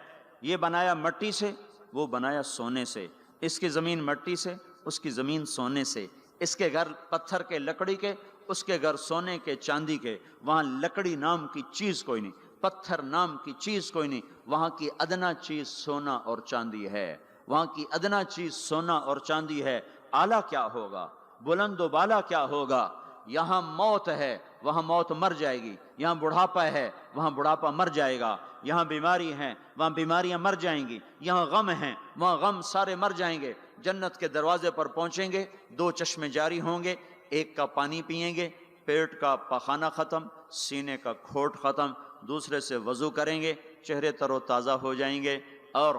یہ بنایا مٹی سے، وہ بنایا سونے سے، اس کی زمین مٹی سے، اس کی زمین سونے سے، اس کے گھر پتھر کے لکڑی کے، اس کے گھر سونے کے چاندی کے، وہاں لکڑی نام کی چیز کوئی نہیں، پتھر نام کی چیز کوئی نہیں، وہاں کی ادنا چیز سونا اور چاندی ہے، وہاں کی ادنا چیز سونا اور چاندی ہے۔ اعلیٰ کیا ہوگا، بلند و بالا کیا ہوگا؟ یہاں موت ہے، وہاں موت مر جائے گی، یہاں بڑھاپا ہے، وہاں بڑھاپا مر جائے گا، یہاں بیماری ہے، وہاں بیماریاں مر جائیں گی، یہاں غم ہیں، وہاں غم سارے مر جائیں گے۔ جنت کے دروازے پر پہنچیں گے، دو چشمے جاری ہوں گے، ایک کا پانی پیئیں گے، پیٹ کا پخانہ ختم، سینے کا کھوٹ ختم، دوسرے سے وضو کریں گے، چہرے تر و تازہ ہو جائیں گے، اور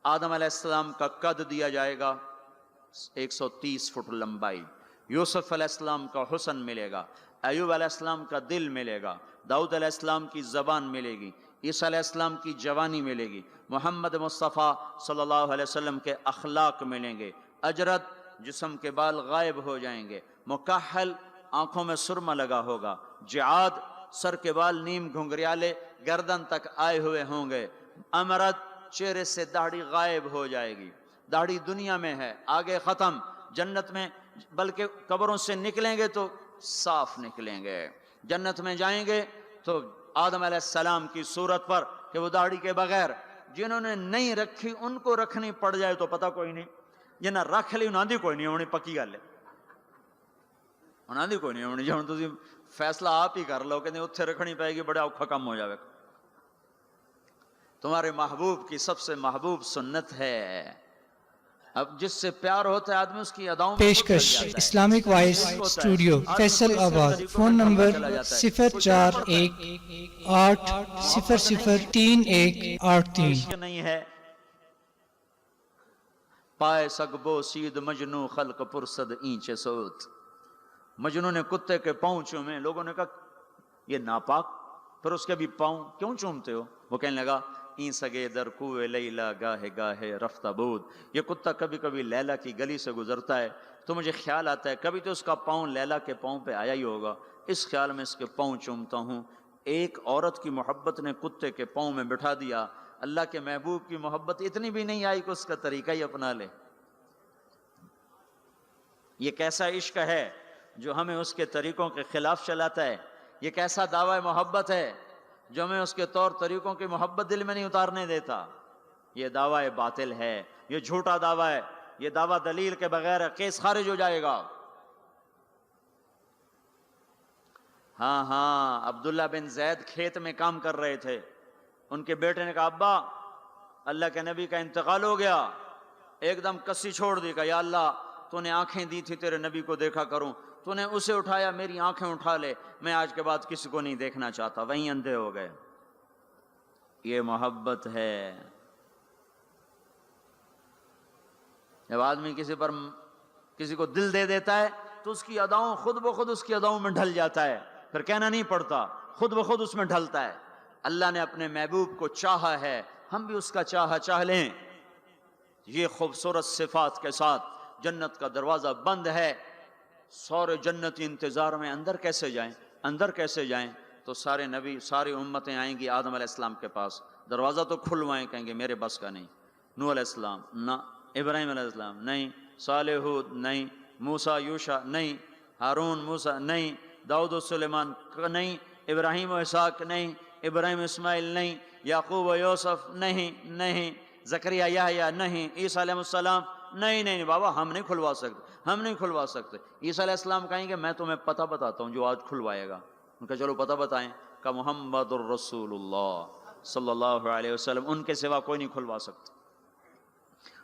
آدم علیہ السلام کا قد دیا جائے گا 130 فٹ لمبائی، یوسف علیہ السلام کا حسن ملے گا، ایوب علیہ السلام کا دل ملے گا، داؤد علیہ السلام کی زبان ملے گی، عیسیٰ علیہ السلام کی جوانی ملے گی، محمد مصطفیٰ صلی اللہ علیہ وسلم کے اخلاق ملیں گے، اجرت جسم کے بال غائب ہو جائیں گے، مکحل آنکھوں میں سرما لگا ہوگا، جعاد سر کے بال نیم گھنگریالے گردن تک آئے ہوئے ہوں گے، امرد چہرے سے داڑھی غائب ہو جائے گی، داڑھی دنیا میں ہے آگے ختم، جنت میں بلکہ قبروں سے نکلیں گے تو صاف نکلیں گے، جنت میں جائیں گے تو آدم علیہ السلام کی صورت پر کہ وہ داڑھی کے بغیر، جنہوں نے نہیں رکھی ان کو رکھنی پڑ جائے تو پتہ کوئی نہیں، جنہیں رکھ لی انہاں دی کوئی نہیں ہونی، پکی گل ہے، انہاں دی کوئی نہیں ہونی، جہاں تسی فیصلہ آپ ہی کر لو کہ اتھے رکھنی پائے گی، بڑا اوکھا کم ہو جائے گا۔ تمہارے محبوب کی سب سے محبوب سنت ہے، اب جس سے پیار ہوتا ہے آدمی اس کی اداؤں میں خود ڈھل پیشکش جاتا ہے۔ اسلامک وائس اسٹوڈیو فیصل آباد، فون نمبر 0418003183۔ نہیں ہے پائے سگبو سید مجنو خلق پرسد اینچے سوت، مجنو نے کتے کے پاؤں چومے، لوگوں نے کہا یہ ناپاک، پھر اس کے بھی پاؤں کیوں چومتے ہو؟ وہ کہنے لگا این سگے در کوئے لیلا گاہے گاہے رفتہ بود، یہ کتا کبھی کبھی لیلا کی گلی سے گزرتا ہے تو مجھے خیال آتا ہے کبھی تو اس کا پاؤں لیلا کے پاؤں پہ آیا ہی ہوگا، اس خیال میں اس کے پاؤں چومتا ہوں۔ ایک عورت کی محبت نے کتے کے پاؤں میں بٹھا دیا، اللہ کے محبوب کی محبت اتنی بھی نہیں آئی کہ اس کا طریقہ ہی اپنا لے۔ یہ کیسا عشق ہے جو ہمیں اس کے طریقوں کے خلاف چلاتا ہے؟ یہ کیسا دعویٰ محبت ہے جو ہمیں اس کے طور طریقوں کی محبت دل میں نہیں اتارنے دیتا؟ یہ دعویٰ باطل ہے، یہ جھوٹا دعویٰ ہے، یہ دعویٰ دلیل کے بغیر ہے، کیس خارج ہو جائے گا۔ ہاں عبداللہ بن زید کھیت میں کام کر رہے تھے، ان کے بیٹے نے کہا ابا اللہ کے نبی کا انتقال ہو گیا، ایک دم کسی چھوڑ دی، کہا یا اللہ تو نے آنکھیں دی تھی تیرے نبی کو دیکھا کروں، تو نے اسے اٹھایا، میری آنکھیں اٹھا لے، میں آج کے بعد کسی کو نہیں دیکھنا چاہتا، وہیں اندھے ہو گئے۔ یہ محبت ہے۔ جب آدمی کسی کو دل دے دیتا ہے تو اس کی اداؤں خود بخود اس کی اداؤں میں ڈھل جاتا ہے، پھر کہنا نہیں پڑتا، خود بخود اس میں ڈھلتا ہے۔ اللہ نے اپنے محبوب کو چاہا ہے، ہم بھی اس کا چاہ لیں۔ یہ خوبصورت صفات کے ساتھ جنت کا دروازہ بند ہے، سارے جنتی انتظار میں اندر کیسے جائیں؟ تو سارے نبی، ساری امتیں آئیں گی آدم علیہ السلام کے پاس، دروازہ تو کھلوائیں، کہیں گے میرے بس کا نہیں۔ نوح علیہ السلام نہ، ابراہیم علیہ السلام نہیں، صالح ہود نہیں، موسیٰ یوشع نہیں، ہارون موسیٰ نہیں، داؤد و سلیمان نہیں، ابراہیم و اسحاق نہیں، ابراہیم اسماعیل نہیں، یعقوب و یوسف نہیں، زکریا یحییٰ نہیں، عیسیٰ علیہ السلام نہیں بابا، ہم نہیں کھلوا سکتے۔ عیسیٰ علیہ السلام کہیں گے میں تمہیں پتہ بتاتا ہوں جو آج کھلوائے گا۔ ان کا چلو پتہ بتائیں، کہ محمد الرسول اللہ صلی اللہ علیہ وسلم، ان کے سوا کوئی نہیں کھلوا سکتا۔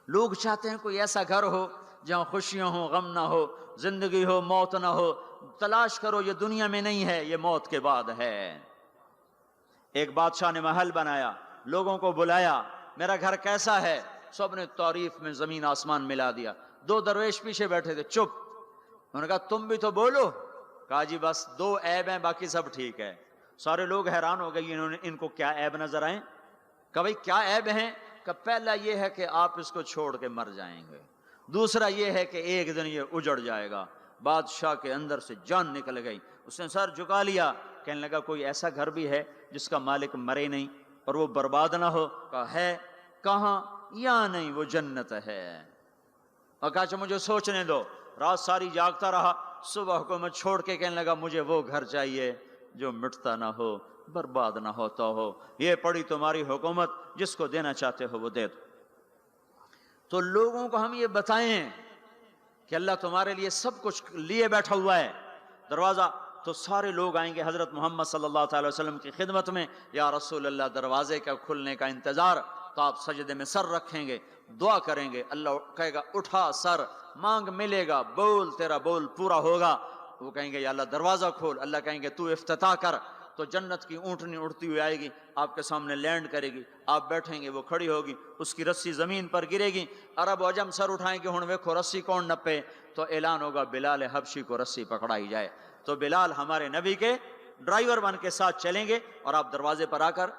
لوگ چاہتے ہیں کوئی ایسا گھر ہو جہاں خوشیاں ہوں، غم نہ ہو، زندگی ہو، موت نہ ہو۔ تلاش کرو، یہ دنیا میں نہیں ہے، یہ موت کے بعد ہے۔ ایک بادشاہ نے محل بنایا، لوگوں کو بلایا، میرا گھر کیسا ہے؟ سب نے تعریف میں زمین آسمان ملا دیا۔ 2 درویش پیچھے بیٹھے تھے، چپ۔ انہوں نے کہا تم بھی تو بولو۔ کہا جی بس 2 عیب ہیں، باقی سب ٹھیک ہے۔ سارے لوگ حیران ہو گئے، ان کو کیا عیب نظر آئیں؟ کہ بھئی کیا عیب ہیں؟ کہ پہلا یہ ہے کہ آپ اس کو چھوڑ کے مر جائیں گے، دوسرا یہ ہے کہ ایک دن یہ اجڑ جائے گا۔ بادشاہ کے اندر سے جان نکل گئی، اس نے سر جھکا لیا، کہنے لگا کوئی ایسا گھر بھی ہے جس کا مالک مرے نہیں اور وہ برباد نہ ہو؟ کہا ہے۔ کہاں؟ یا نہیں، وہ جنت ہے۔ اور کہا اچھا مجھے سوچنے دو۔ رات ساری جاگتا رہا، صبح حکومت چھوڑ کے کہنے لگا مجھے وہ گھر چاہیے جو مٹتا نہ ہو، برباد نہ ہوتا ہو۔ یہ پڑی تمہاری حکومت، جس کو دینا چاہتے ہو وہ دے دو۔ تو لوگوں کو ہم یہ بتائیں کہ اللہ تمہارے لیے سب کچھ لیے بیٹھا ہوا ہے، دروازہ تو سارے لوگ آئیں گے حضرت محمد صلی اللہ تعالی وسلم کی خدمت میں، یا رسول اللہ دروازے کا کھلنے کا انتظار۔ تو آپ سجدے میں سر رکھیں گے، دعا کریں گے، اللہ کہے گا اٹھا سر، مانگ ملے گا، بول تیرا بول پورا ہوگا۔ وہ کہیں گے یا اللہ دروازہ کھول، اللہ کہیں گے تو افتتاح کر۔ تو جنت کی اونٹنی اڑتی ہوئی آئے گی، آپ کے سامنے لینڈ کرے گی، آپ بیٹھیں گے، وہ کھڑی ہوگی، اس کی رسی زمین پر گرے گی، عرب و عجم سر اٹھائیں گے، ہن ویکھو رسی کون نپے؟ تو اعلان ہوگا بلال حبشی کو رسی پکڑائی جائے۔ تو بلال ہمارے نبی کے ڈرائیور بن کے ساتھ چلیں گے، اور آپ دروازے پر آ کر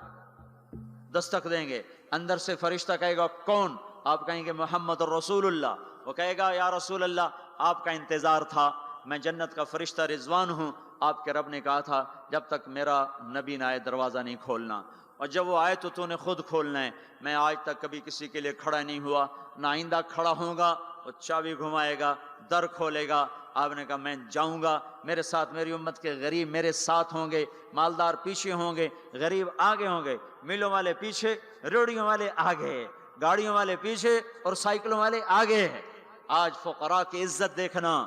دستک دیں گے، اندر سے فرشتہ کہے گا کون؟ آپ کہیں گے محمد الرسول اللہ۔ وہ کہے گا یا رسول اللہ آپ کا انتظار تھا، میں جنت کا فرشتہ رضوان ہوں، آپ کے رب نے کہا تھا جب تک میرا نبی نہ آئے دروازہ نہیں کھولنا، اور جب وہ آئے تو نے خود کھولنا ہے۔ میں آج تک کبھی کسی کے لیے کھڑا نہیں ہوا، نہ آئندہ کھڑا ہوں گا۔ وہ چابی گھمائے گا، در کھولے گا، آپ نے کہا میں جاؤں گا، میرے ساتھ میری امت کے غریب میرے ساتھ ہوں گے، مالدار پیچھے ہوں گے، غریب آگے ہوں گے، میلوں والے پیچھے، ریڑھیوں والے آگے، گاڑیوں والے پیچھے اور سائیکلوں والے آگے۔ آج فقراء کی عزت دیکھنا،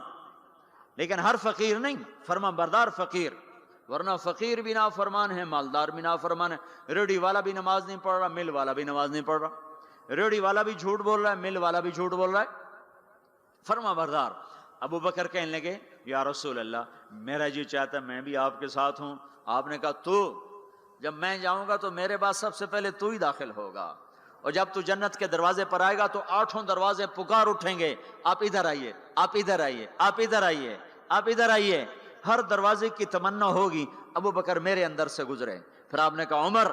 لیکن ہر فقیر نہیں، فرما بردار فقیر، ورنہ فقیر بھی نافرمان ہے، مالدار بھی نافرمان ہے۔ ریڑھی والا بھی نماز نہیں پڑھ رہا، مل والا بھی نماز نہیں پڑھ رہا، ریڑھی والا بھی جھوٹ بول رہا ہے، مل والا بھی جھوٹ بول رہا ہے۔ فرما بردار ابو بکر کہنے لگے یا رسول اللہ میرا جی چاہتا ہے میں بھی آپ کے ساتھ ہوں۔ آپ نے کہا تو جب میں جاؤں گا تو میرے بعد سب سے پہلے تو ہی داخل ہوگا، اور جب تو جنت کے دروازے پر آئے گا تو 8 دروازے پکار اٹھیں گے، آپ ادھر آئیے، آپ ادھر آئیے، آپ ادھر آئیے، آپ ادھر آئیے۔ ہر دروازے کی تمنا ہوگی ابو بکر میرے اندر سے گزرے۔ پھر آپ نے کہا عمر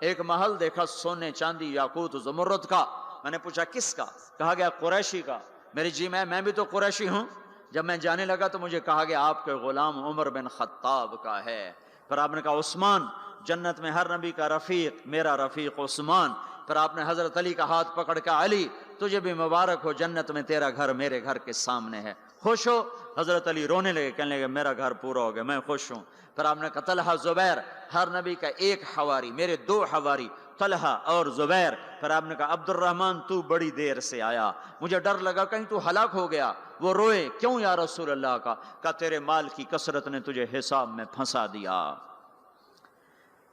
ایک محل دیکھا سونے چاندی یاقوت زمرد کا۔ میں نے پوچھا کس کا؟ کہا گیا قریشی کا۔ میری جی میں بھی تو قریشی ہوں۔ جب میں جانے لگا تو مجھے کہا گیا آپ کے غلام عمر بن خطاب کا ہے۔ پھر آپ نے کہا عثمان، جنت میں ہر نبی کا رفیق، میرا رفیق عثمان۔ پھر آپ نے حضرت علی کا ہاتھ پکڑ کے علی تجھے بھی مبارک ہو، جنت میں تیرا گھر میرے گھر کے سامنے ہے، خوش ہو؟ حضرت علی رونے لگے، کہنے لگے میرا گھر پورا ہو گیا، میں خوش ہوں۔ پھر آپ نے کہا طلحہ زبیر، ہر نبی کا ایک حواری، میرے 2 حواری طلحہ اور زبیر۔ پھر آپ نے کہا عبد الرحمن تو بڑی دیر سے آیا، مجھے ڈر لگا کہیں تو ہلاک ہو گیا۔ وہ روئے، کیوں یا رسول اللہ کا؟ کہا تیرے مال کی کثرت نے تجھے حساب میں پھنسا دیا۔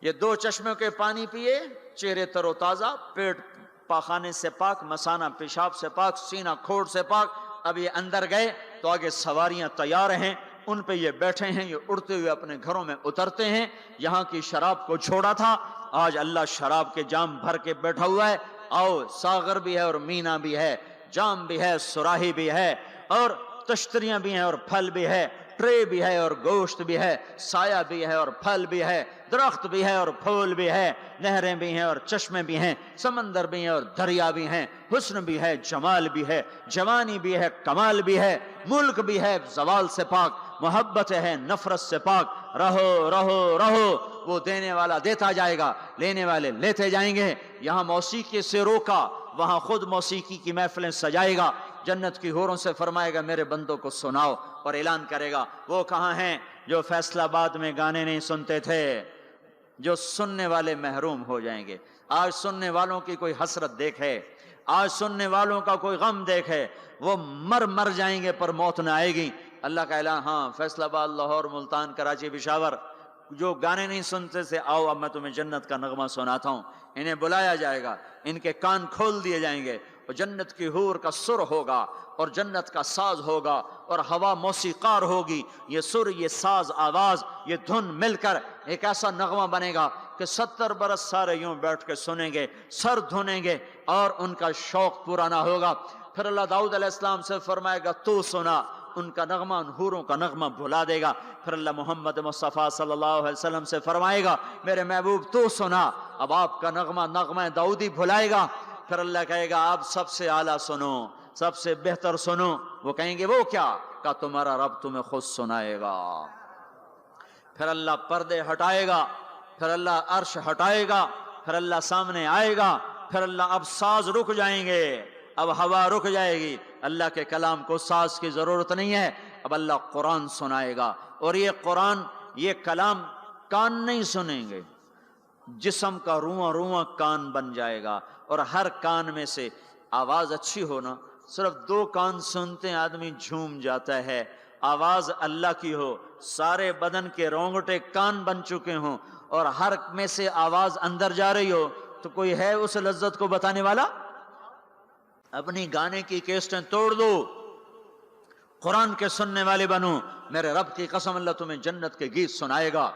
یہ 2 چشموں کے پانی پیے، چہرے تر و تازہ، پیٹ پاخانے سے پاک، مثانہ پیشاب سے پاک، سینہ کھوڑ سے پاک۔ اب یہ اندر گئے تو آگے سواریاں تیار ہیں، ان پہ یہ بیٹھے ہیں، یہ اڑتے ہوئے اپنے گھروں میں اترتے ہیں۔ یہاں کی شراب کو چھوڑا تھا، آج اللہ شراب کے جام بھر کے بیٹھا ہوا ہے۔ آؤ، ساغر بھی ہے اور مینا بھی ہے، جام بھی ہے، سراہی بھی ہے، اور تشتریاں بھی ہیں اور پھل بھی ہے، ٹرے بھی ہے اور گوشت بھی ہے، سایہ بھی ہے اور پھل بھی ہے، درخت بھی ہے اور پھول بھی ہے، نہریں بھی ہیں اور چشمے بھی ہیں، سمندر بھی ہیں اور دریا بھی ہیں، حسن بھی ہے، جمال بھی ہے، جوانی بھی ہے، کمال بھی ہے، ملک بھی ہے زوال سے پاک، محبت ہے نفرت سے پاک، رہو رہو رہو، وہ دینے والا دیتا جائے گا، لینے والے لیتے جائیں گے۔ یہاں موسیقی سے روکا، وہاں خود موسیقی کی محفلیں سجائے گا، جنت کی حوروں سے فرمائے گا میرے بندوں کو سناؤ، اور اعلان کرے گا وہ کہاں ہیں جو فیصل آباد میں گانے نہیں سنتے تھے، جو سننے والے محروم ہو جائیں گے۔ آج سننے والوں کی کوئی حسرت دیکھے، آج سننے والوں کا کوئی غم دیکھے، وہ مر جائیں گے پر موت نہ آئے گی۔ اللہ کا اعلان، ہاں فیصل آباد، لاہور، ملتان، کراچی، پشاور، جو گانے نہیں سنتے سے آؤ اب میں تمہیں جنت کا نغمہ سناتا ہوں۔ انہیں بلایا جائے گا، ان کے کان کھول دیے جائیں گے، اور جنت کی حور کا سر ہوگا اور جنت کا ساز ہوگا اور ہوا موسیقار ہوگی۔ یہ سر، یہ ساز، آواز، یہ دھن مل کر ایک ایسا نغمہ بنے گا کہ 70 برس سارے یوں بیٹھ کے سنیں گے، سر دھنیں گے اور ان کا شوق پورا نہ ہوگا۔ پھر اللہ داؤد علیہ السلام سے فرمائے گا تو سنا، ان کا نغمہ، ان حوروں کا نغمہ بھلا دے گا۔ پھر اللہ محمد مصطفیٰ صلی اللہ علیہ وسلم سے فرمائے گا میرے محبوب تو سنا، اب آپ کا نغمہ داؤدی بھلائے گا۔ پھر اللہ کہے گا آپ سب سے اعلیٰ سنو، سب سے بہتر سنو۔ وہ کہیں گے وہ کیا؟ کہ تمہارا رب تمہیں خود سنائے گا۔ پھر اللہ پردے ہٹائے گا، پھر اللہ عرش ہٹائے گا، پھر اللہ سامنے آئے گا، پھر اللہ اب ساز رک جائیں گے، اب ہوا رک جائے گی، اللہ کے کلام کو ساز کی ضرورت نہیں ہے، اب اللہ قرآن سنائے گا۔ اور یہ قرآن، یہ کلام کان نہیں سنیں گے، جسم کا رواں رواں کان بن جائے گا، اور ہر کان میں سے آواز اچھی ہونا، صرف 2 کان سنتے ہیں آدمی جھوم جاتا ہے، آواز اللہ کی ہو، سارے بدن کے رونگٹے کان بن چکے ہوں، اور ہر میں سے آواز اندر جا رہی ہو، تو کوئی ہے اس لذت کو بتانے والا؟ اپنی گانے کی کیسٹیں توڑ دو، قرآن کے سننے والے بنو، میرے رب کی قسم اللہ تمہیں جنت کے گیت سنائے گا۔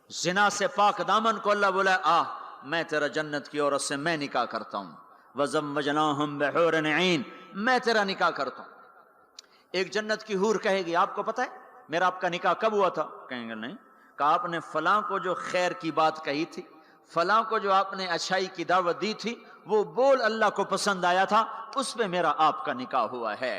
زنا سے پاک دامن کو اللہ بولا میں تیرا جنت کی عورت سے میں نکاح کرتا ہوں، وَزَوَّجْنَاهُمْ بِحُورٍ عِينٍ، میں تیرا نکاح کرتا ہوں۔ ایک جنت کی حور کہے گی آپ کو پتہ ہے میرا آپ کا نکاح کب ہوا تھا؟ کہیں گے نہیں۔ کہا آپ نے فلاں کو جو خیر کی بات کہی تھی، فلاں کو جو آپ نے اچھائی کی دعوت دی تھی، وہ بول اللہ کو پسند آیا تھا، اس پہ میرا آپ کا نکاح ہوا ہے۔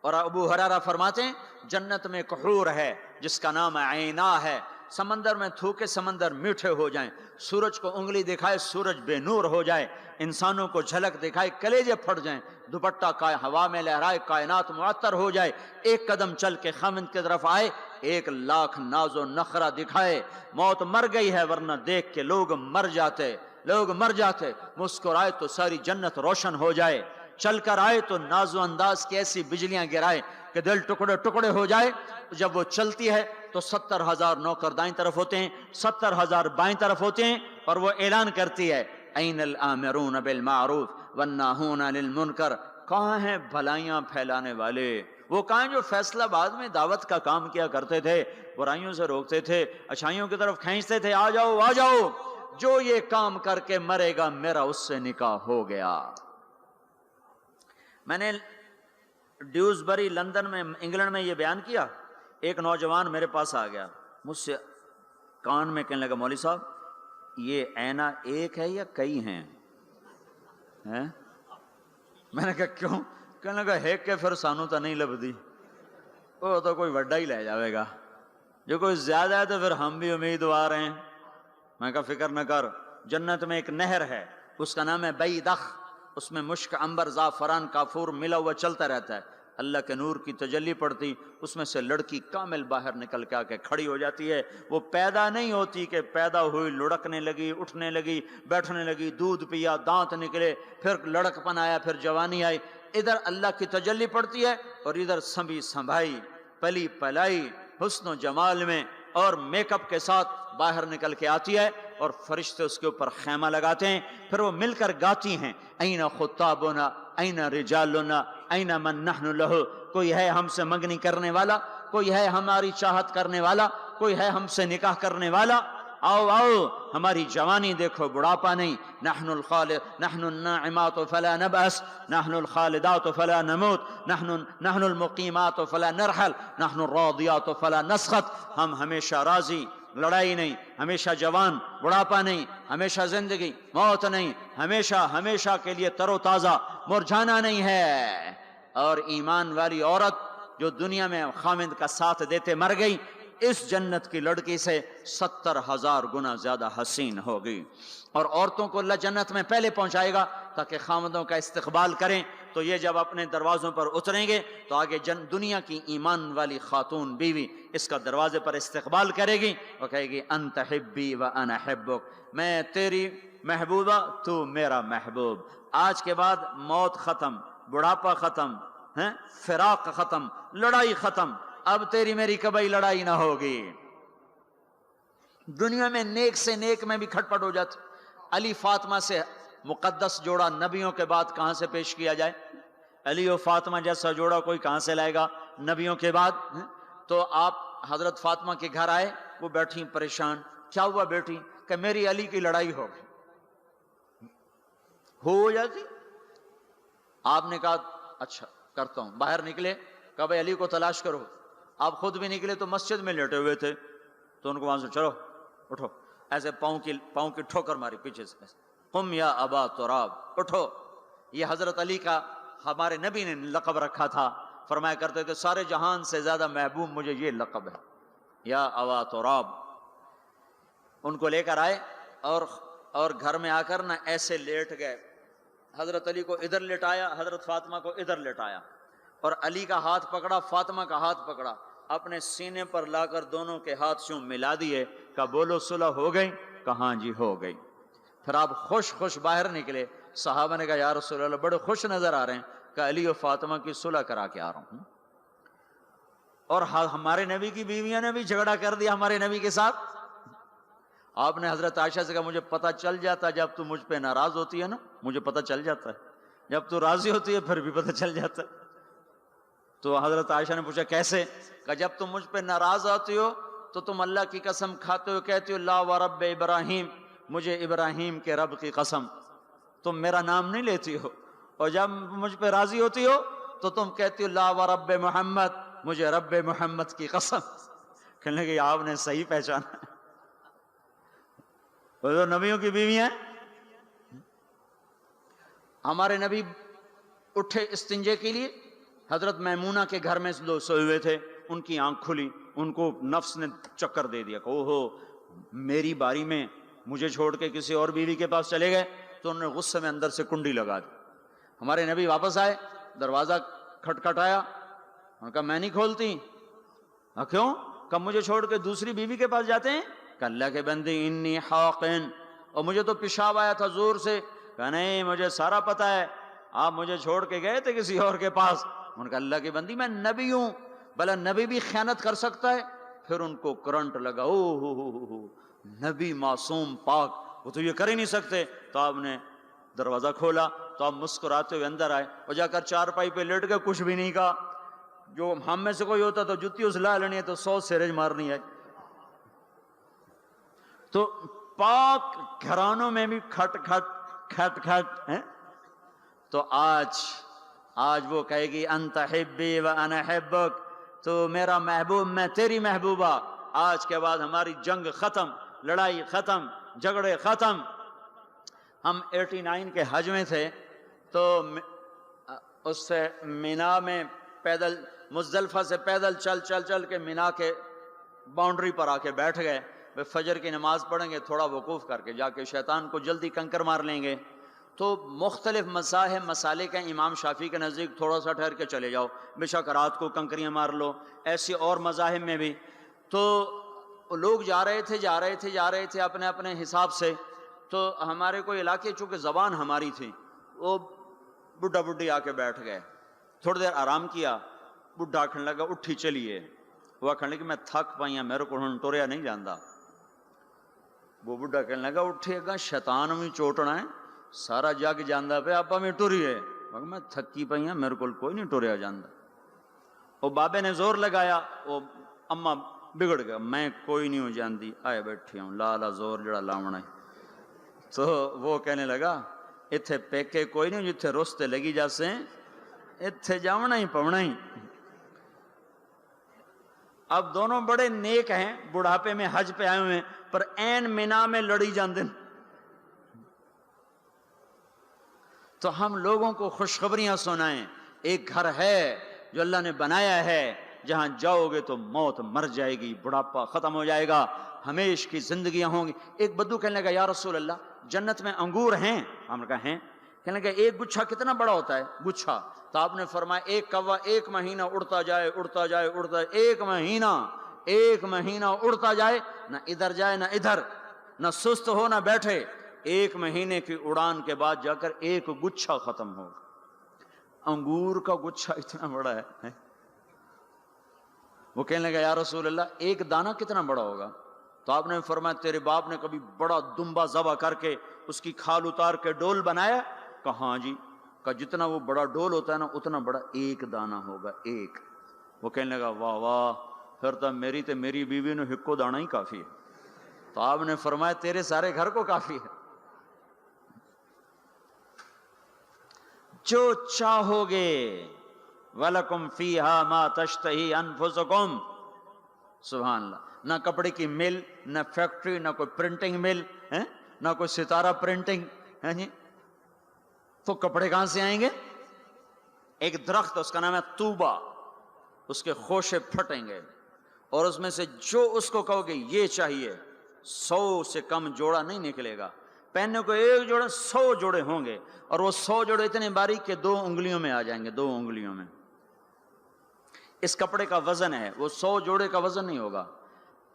اور ابو ہریرہ فرماتے ہیں جنت میں ایک حور ہے جس کا نام عینا ہے، سمندر میں تھوکے سمندر میٹھے ہو جائیں، سورج کو انگلی دکھائے سورج بے نور ہو جائے، انسانوں کو جھلک دکھائے کلیجے پھٹ جائیں، دوپٹہ ہوا میں لہرائے کائنات معطر ہو جائے، ایک قدم چل کے خاوند کی طرف آئے، 1,00,000 ناز و نخرہ دکھائے، موت مر گئی ہے ورنہ دیکھ کے لوگ مر جاتے، مسکرائے تو ساری جنت روشن ہو جائے، چل کر آئے تو ناز و انداز کی ایسی بجلیاں گرائے کہ دل ٹکڑے ٹکڑے ہو جائے۔ جب وہ چلتی ہے تو 70,000 نوکر دائیں طرف ہوتے ہیں، 70,000 بائیں طرف ہوتے ہیں، اور وہ اعلان کرتی ہے این الآمرون بالمعروف والناہون عن المنکر، کہاں ہیں بھلائیاں پھیلانے والے، وہ کہاں ہیں جو فیصل آباد میں دعوت کا کام کیا کرتے تھے، برائیوں سے روکتے تھے، اچھائیوں کی طرف کھینچتے تھے، آ جاؤ آ جاؤ، جو یہ کام کر کے مرے گا میرا اس سے نکاح ہو گیا۔ میں نے ڈیوزبری لندن میں انگلینڈ میں یہ بیان کیا، ایک نوجوان میرے پاس آ گیا، مجھ سے کان میں کہنے لگا مولوی صاحب یہ اینا ایک ہے یا کئی ہیں؟ میں نے کہا کیوں؟ کہنے لگا ہے کہ پھر سانو تو نہیں لبدی، وہ تو کوئی وڈا ہی لے جاوے گا، جو کوئی زیادہ ہے تو پھر ہم بھی امیدوار ہیں۔ میں کہا فکر نہ کر، جنت میں ایک نہر ہے اس کا نام ہے بیدخ، اس میں مشک، عنبر، زعفران، کافور ملا ہوا چلتا رہتا ہے، اللہ کے نور کی تجلی پڑتی، اس میں سے لڑکی کامل باہر نکل کے آ کے کھڑی ہو جاتی ہے۔ وہ پیدا نہیں ہوتی کہ پیدا ہوئی لڑکنے لگی، اٹھنے لگی، بیٹھنے لگی، دودھ پیا، دانت نکلے، پھر لڑک پن آیا، پھر جوانی آئی، ادھر اللہ کی تجلی پڑتی ہے اور ادھر سنبھی سنبھائی، پلی پلائی، حسن و جمال میں اور میک اپ کے ساتھ باہر نکل کے آتی ہے، اور فرشتے اس کے اوپر خیمہ لگاتے ہیں، پھر وہ مل کر گاتی ہیں این خطابنا این رجالنا این من نحن لہ، کوئی ہے ہم سے منگنی کرنے والا، کوئی ہے ہماری چاہت کرنے والا، کوئی ہے ہم سے نکاح کرنے والا۔ آؤ آؤ ہماری جوانی دیکھو، بڑھاپا نہیں. نحن الخالد نحن الناعمات فلا نبأس، نحن الخالدات فلا نموت، نحن المقیمات فلا نرحل، نحن الراضیات فلا نسخط. ہم ہمیشہ راضی، لڑائی نہیں، ہمیشہ جوان، بڑھاپا نہیں، ہمیشہ زندگی، موت نہیں، ہمیشہ ہمیشہ کے لیے تر و تازہ، مرجھانا نہیں ہے. اور ایمان والی عورت جو دنیا میں خامد کا ساتھ دیتے مر گئی، اس جنت کی لڑکی سے 70,000 گنا زیادہ حسین ہوگی. اور عورتوں کو اللہ جنت میں پہلے پہنچائے گا تاکہ خامدوں کا استقبال کریں. تو یہ جب اپنے دروازوں پر اتریں گے تو آگے دنیا کی ایمان والی خاتون بیوی اس کا دروازے پر استقبال کرے گی، وہ کہے گی انت حبی و انا حبک، میں تیری محبوبہ تو میرا محبوب. آج کے بعد موت ختم، بڑھاپا ختم، فراق ختم، لڑائی ختم. اب تیری میری کبھی لڑائی نہ ہوگی. دنیا میں نیک سے نیک میں بھی کھٹپٹ ہو جاتی. علی فاطمہ سے مقدس جوڑا نبیوں کے بعد کہاں سے پیش کیا جائے؟ علی و فاطمہ جیسا جوڑا کوئی کہاں سے لائے گا نبیوں کے بعد؟ تو آپ حضرت فاطمہ کے گھر آئے، وہ بیٹھی پریشان. کیا ہوا بیٹی؟ کہ میری علی کی لڑائی ہو گئی. ہو جاتی. آپ نے کہا اچھا کرتا ہوں. باہر نکلے، کہا بھائی علی کو تلاش کرو. آپ خود بھی نکلے تو مسجد میں لیٹے ہوئے تھے، تو ان کو وہاں سے چلو اٹھو، ایسے پاؤں کی ٹھوکر ماری پیچھے سے، قم یا ابا تراب، اٹھو. یہ حضرت علی کا ہمارے نبی نے لقب رکھا تھا. فرمایا کرتے تھے سارے جہان سے زیادہ محبوب مجھے یہ لقب ہے، یا ابا تراب. ان کو لے کر آئے اور گھر میں آ کر نہ ایسے لیٹ گئے. حضرت علی کو ادھر لٹایا، حضرت فاطمہ کو ادھر لٹایا، اور علی کا ہاتھ پکڑا، فاطمہ کا ہاتھ پکڑا، اپنے سینے پر لا کر دونوں کے ہاتھ سے ملا دیے. کہا بولو صلح ہو گئی؟ کہاں جی ہو گئی. پھر آپ خوش خوش باہر نکلے. صحابہ نے کہا یا رسول اللہ بڑے خوش نظر آ رہے ہیں. کہ علی و فاطمہ کی صلح کرا کے آ رہا ہوں. اور ہمارے نبی کی بیویاں نے بھی جھگڑا کر دیا ہمارے نبی کے ساتھ. آپ نے حضرت عائشہ سے کہا مجھے پتہ چل جاتا جب تو مجھ پہ ناراض ہوتی ہے نا، مجھے پتہ چل جاتا ہے، جب تو راضی ہوتی ہے پھر بھی پتہ چل جاتا ہے. تو حضرت عائشہ نے پوچھا کیسے؟ کہ جب تم مجھ پہ ناراض آتی ہو تو تم اللہ کی قسم کھاتے ہو، کہتی ہو لا و رب ابراہیم، مجھے ابراہیم کے رب کی قسم. تم میرا نام نہیں لیتی ہو. اور جب مجھ پہ راضی ہوتی ہو تو تم کہتی ہو لا و رب محمد، مجھے رب محمد کی قسم. کہنے لگے آپ نے صحیح پہچانا. وہ نبیوں کی بیوی ہیں. ہمارے نبی اٹھے استنجے کے لیے، حضرت میمونہ کے گھر میں لوگ سوئے ہوئے تھے. ان کی آنکھ کھلی، ان کو نفس نے چکر دے دیا کہ اوہو میری باری میں مجھے چھوڑ کے کسی اور بیوی کے پاس چلے گئے. تو انہوں نے غصے میں اندر سے کنڈی لگا دی. ہمارے نبی واپس آئے، دروازہ کھٹکھٹایا. انہوں نے کہا میں نہیں کھولتی. کیوں؟ کہ مجھے چھوڑ کے دوسری بیوی کے پاس جاتے ہیں؟ کہ اللہ کے بندے انی حاقن، اور مجھے تو پیشاب آیا تھا زور سے. کہ نہیں مجھے سارا پتہ ہے، آپ مجھے چھوڑ کے گئے تھے کسی اور کے پاس. انہوں نے کہا اللہ کی بندی میں نبی ہوں، بھلا نبی بھی خیانت کر سکتا ہے؟ پھر ان کو کرنٹ لگا، او ہو نبی معصوم پاک، وہ تو یہ کر ہی نہیں سکتے. تو آپ نے دروازہ کھولا تو آپ مسکراتے ہوئے اندر آئے اور جا کر چارپائی پہ لیٹ گئے، کچھ بھی نہیں کہا. جو ہم میں سے کوئی ہوتا تو جتی اس لا لینی ہے تو 100 سیرج مارنی ہے. تو پاک گھرانوں میں بھی کھٹ کھٹ کھٹ کھٹ ہیں. تو آج وہ کہے گی انت حبی و انا حبک، تو میرا محبوب میں تیری محبوبہ. آج کے بعد ہماری جنگ ختم، لڑائی ختم، جھگڑے ختم. ہم 89 کے حج میں تھے تو اس سے مینا میں پیدل، مزدلفہ سے پیدل چل کے مینا کے باؤنڈری پر آ کے بیٹھ گئے. فجر کی نماز پڑھیں گے، تھوڑا وقوف کر کے جا کے شیطان کو جلدی کنکر مار لیں گے. تو مختلف مذاہب مسالے کے امام شافعی کے نزدیک تھوڑا سا ٹھہر کے چلے جاؤ، بے شک رات کو کنکریاں مار لو. ایسی اور مذاہب میں بھی تو لوگ جا رہے تھے اپنے اپنے حساب سے. تو ہمارے کوئی علاقے چونکہ زبان ہماری تھی، وہ بڈھا بڈھی آ کے بیٹھ گئے. تھوڑی دیر آرام کیا، بڈھا کھڑنے لگا اٹھی چلیے. وہ کھڑنے لگا میں تھک پائیا، میرے کو ہن ٹوریا نہیں جاندا. وہ بڈھا کہنے لگا اٹھے گا شیطان بھی چوٹنا ہے، سارا جگ جانا پہ آپ میں ٹریے. میں تھکی پئی ہوں، میرے کو کوئی نہیں ٹریا جانا. وہ بابے نے زور لگایا، وہ اما بگڑ گیا، میں کوئی نہیں ہوں جاندی، آئے بیٹھی ہوں لالا زور جڑا لاونا ہے۔ تو وہ کہنے لگا اتھے پیکے کوئی نہیں جتھے رستے لگی جاسے اتھے جاونا ہی پونا ہی۔ اب دونوں بڑے نیک ہیں، بڑھاپے میں حج پہ آئے ہوئے ہیں، پر این مینا میں لڑی جاندن۔ تو ہم لوگوں کو خوشخبریاں سنائیں، ایک گھر ہے جو اللہ نے بنایا ہے، جہاں جاؤ گے تو موت مر جائے گی، بڑھاپا ختم ہو جائے گا، ہمیشہ کی زندگیاں ہوں گی۔ ایک بدو کہنے لگا یا رسول اللہ جنت میں انگور ہیں؟ ہم نے کہا ہیں۔ کہنے لگا ایک گچھا کتنا بڑا ہوتا ہے؟ گچھا؟ تو آپ نے فرمایا ایک کوا ایک مہینہ اڑتا جائے اڑتا جائے اڑتا جائے، ایک مہینہ اڑتا جائے، نہ ادھر جائے نہ ادھر، نہ سست ہو نہ بیٹھے، ایک مہینے کی اڑان کے بعد جا کر ایک گچھا ختم ہوگا۔ انگور کا گچھا اتنا بڑا ہے۔ وہ کہنے لگا یا رسول اللہ ایک دانہ کتنا بڑا ہوگا؟ تو آپ نے فرمایا تیرے باپ نے کبھی بڑا دمبا ذبح کر کے اس کی کھال اتار کے ڈول بنایا؟ کہا ہاں جی۔ کہا جتنا وہ بڑا ڈول ہوتا ہے نا اتنا بڑا ایک دانہ ہوگا، ایک۔ وہ کہنے لگا واہ واہ، پھر تو میری بیوی نے ہکو دانہ ہی کافی ہے۔ تو آپ نے فرمایا تیرے سارے گھر کو کافی ہے۔ جو چاہو گے وَلَكُمْ فِيهَا مَا تَشْتَهِي أَنفُسُكُمْ، سبحان اللہ۔ نہ کپڑے کی مل، نہ فیکٹری، نہ کوئی پرنٹنگ مل، نہ کوئی ستارہ پرنٹنگ، تو کپڑے کہاں سے آئیں گے؟ ایک درخت اس کا نام ہے طوبہ، اس کے خوشے پھٹیں گے، اور اس میں سے جو اس کو کہو گے یہ چاہیے 100 سے کم جوڑا نہیں نکلے گا۔ پہننے کو ایک جوڑے 100 جوڑے ہوں گے، اور وہ 100 جوڑے اتنے باریک کہ 2 انگلیوں میں آ جائیں گے، 2 انگلیوں میں۔ اس کپڑے کا وزن ہے، وہ 100 جوڑے کا وزن نہیں ہوگا۔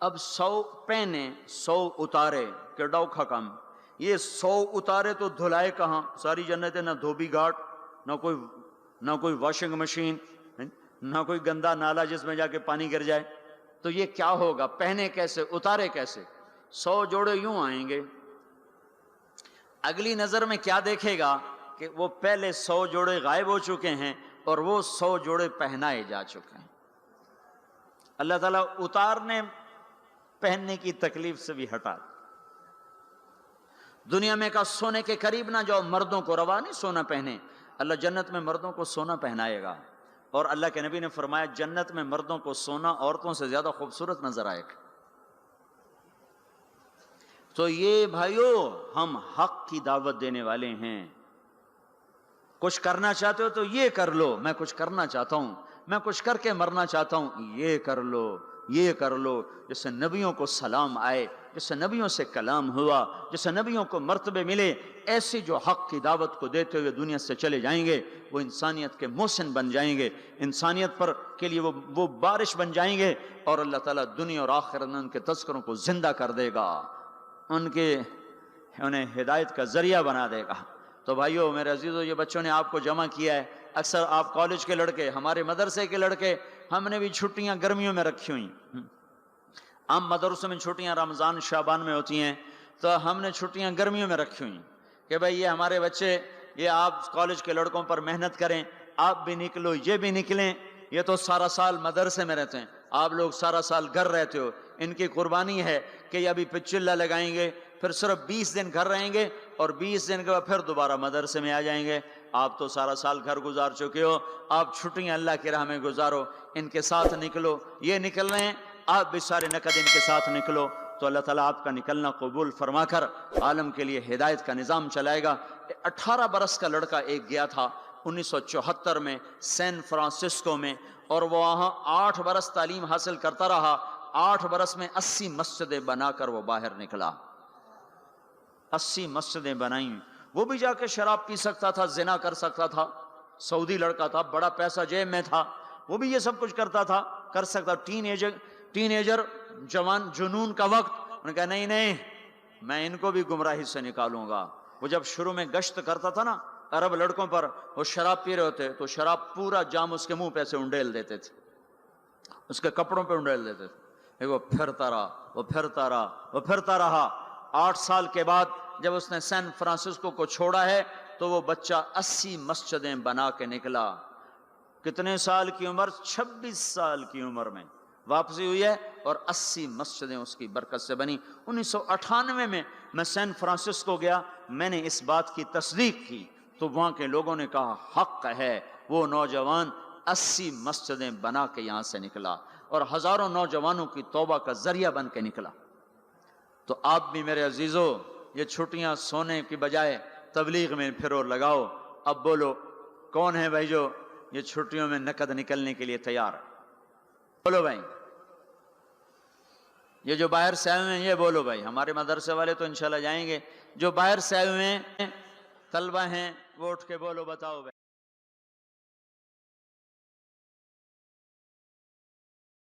اب 100 پہنے 100 اتارے کہ ڈوکھا کم، یہ 100 اتارے تو دھلائے کہاں؟ ساری جنت ہے، نہ دھوبی گھاٹ، نہ کوئی واشنگ مشین، نہ کوئی گندا نالا جس میں جا کے پانی گر جائے، تو یہ کیا ہوگا؟ پہنے کیسے، اتارے کیسے؟ 100 جوڑے یوں آئیں گے۔ اگلی نظر میں کیا دیکھے گا کہ وہ پہلے 100 جوڑے غائب ہو چکے ہیں اور وہ 100 جوڑے پہنائے جا چکے ہیں۔ اللہ تعالیٰ اتارنے پہننے کی تکلیف سے بھی ہٹا۔ دنیا میں کا سونے کے قریب نہ جاؤ، مردوں کو روا نہیں سونا پہنے، اللہ جنت میں مردوں کو سونا پہنائے گا۔ اور اللہ کے نبی نے فرمایا جنت میں مردوں کو سونا عورتوں سے زیادہ خوبصورت نظر آئے گا۔ تو یہ بھائیو ہم حق کی دعوت دینے والے ہیں۔ کچھ کرنا چاہتے ہو تو یہ کر لو، میں کچھ کرنا چاہتا ہوں، میں کچھ کر کے مرنا چاہتا ہوں، یہ کر لو، یہ کر لو۔ جیسے نبیوں کو سلام آئے، جیسے نبیوں سے کلام ہوا، جیسے نبیوں کو مرتبے ملے، ایسی جو حق کی دعوت کو دیتے ہوئے دنیا سے چلے جائیں گے، وہ انسانیت کے محسن بن جائیں گے، انسانیت پر کے لیے وہ بارش بن جائیں گے، اور اللہ تعالیٰ دنیا اور آخرت میں ان کے تذکروں کو زندہ کر دے گا، انہیں ہدایت کا ذریعہ بنا دے گا۔ تو بھائیو میرے عزیزو، یہ بچوں نے آپ کو جمع کیا ہے، اکثر آپ کالج کے لڑکے، ہمارے مدرسے کے لڑکے، ہم نے بھی چھٹیاں گرمیوں میں رکھی ہوئی۔ عام مدرسوں میں چھٹیاں رمضان شعبان میں ہوتی ہیں، تو ہم نے چھٹیاں گرمیوں میں رکھی ہوئی کہ بھائی یہ ہمارے بچے، یہ آپ کالج کے لڑکوں پر محنت کریں، آپ بھی نکلو، یہ بھی نکلیں، یہ تو سارا سال مدرسے میں رہتے ہیں، آپ لوگ سارا سال گھر رہتے ہو، ان کی قربانی ہے کہ یہ ابھی پچلا لگائیں گے، پھر صرف 20 دن گھر رہیں گے، اور 20 دن کے بعد پھر دوبارہ مدرسے میں آ جائیں گے۔ آپ تو سارا سال گھر گزار چکے ہو، آپ چھٹیاں اللہ کی راہ میں گزارو، ان کے ساتھ نکلو، یہ نکل رہے ہیں، آپ بھی سارے نقد ان کے ساتھ نکلو، تو اللہ تعالیٰ آپ کا نکلنا قبول فرما کر عالم کے لیے ہدایت کا نظام چلائے گا۔ 18 برس کا لڑکا ایک گیا تھا 1974 میں سین فرانسسکو میں، اور وہ وہاں 8 برس تعلیم حاصل کرتا رہا، 8 برس میں 80 مسجدیں بنا کر وہ باہر نکلا، 80 مسجدیں بنائیں۔ وہ بھی جا کے شراب پی سکتا تھا، زنا کر سکتا تھا، سعودی لڑکا تھا، بڑا پیسہ جیب میں تھا، وہ بھی یہ سب کچھ کرتا تھا، کر سکتا۔ ٹین ایجر جوان جنون کا وقت، انہوں نے کہا نہیں نہیں، میں ان کو بھی گمراہی سے نکالوں گا۔ وہ جب شروع میں گشت کرتا تھا نا عرب لڑکوں پر، وہ شراب پی رہے ہوتے تو شراب پورا جام اس کے منہ پہ سے انڈیل دیتے تھے، اس کے کپڑوں پہ انڈیل دیتے تھے۔ وہ پھرتا رہا، وہ پھرتا رہا، وہ پھرتا رہا۔ 8 سال کے بعد جب اس نے سین فرانسسکو کو چھوڑا ہے تو وہ بچہ 80 مسجدیں بنا کے نکلا۔ کتنے سال کی عمر؟ 26 سال کی عمر میں واپسی ہوئی ہے اور 80 مسجدیں اس کی برکت سے بنی۔ 1998 میں میں سین فرانسسکو گیا، میں نے اس بات کی تصدیق کی تو وہاں کے لوگوں نے کہا حق ہے، وہ نوجوان 80 مسجدیں بنا کے یہاں سے نکلا اور ہزاروں نوجوانوں کی توبہ کا ذریعہ بن کے نکلا۔ تو آپ بھی میرے عزیزو یہ چھٹیاں سونے کی بجائے تبلیغ میں پھرو لگاؤ۔ اب بولو کون ہے بھائی جو یہ چھٹیوں میں نقد نکلنے کے لیے تیار ہے؟ بولو بھائی، یہ جو باہر سے آئے ہوئے ہیں یہ بولو بھائی۔ ہمارے مدرسے والے تو انشاءاللہ جائیں گے، جو باہر سے آئے ہوئے ہیں طلبہ ہیں وہ اٹھ کے بولو، بتاؤ بھائی۔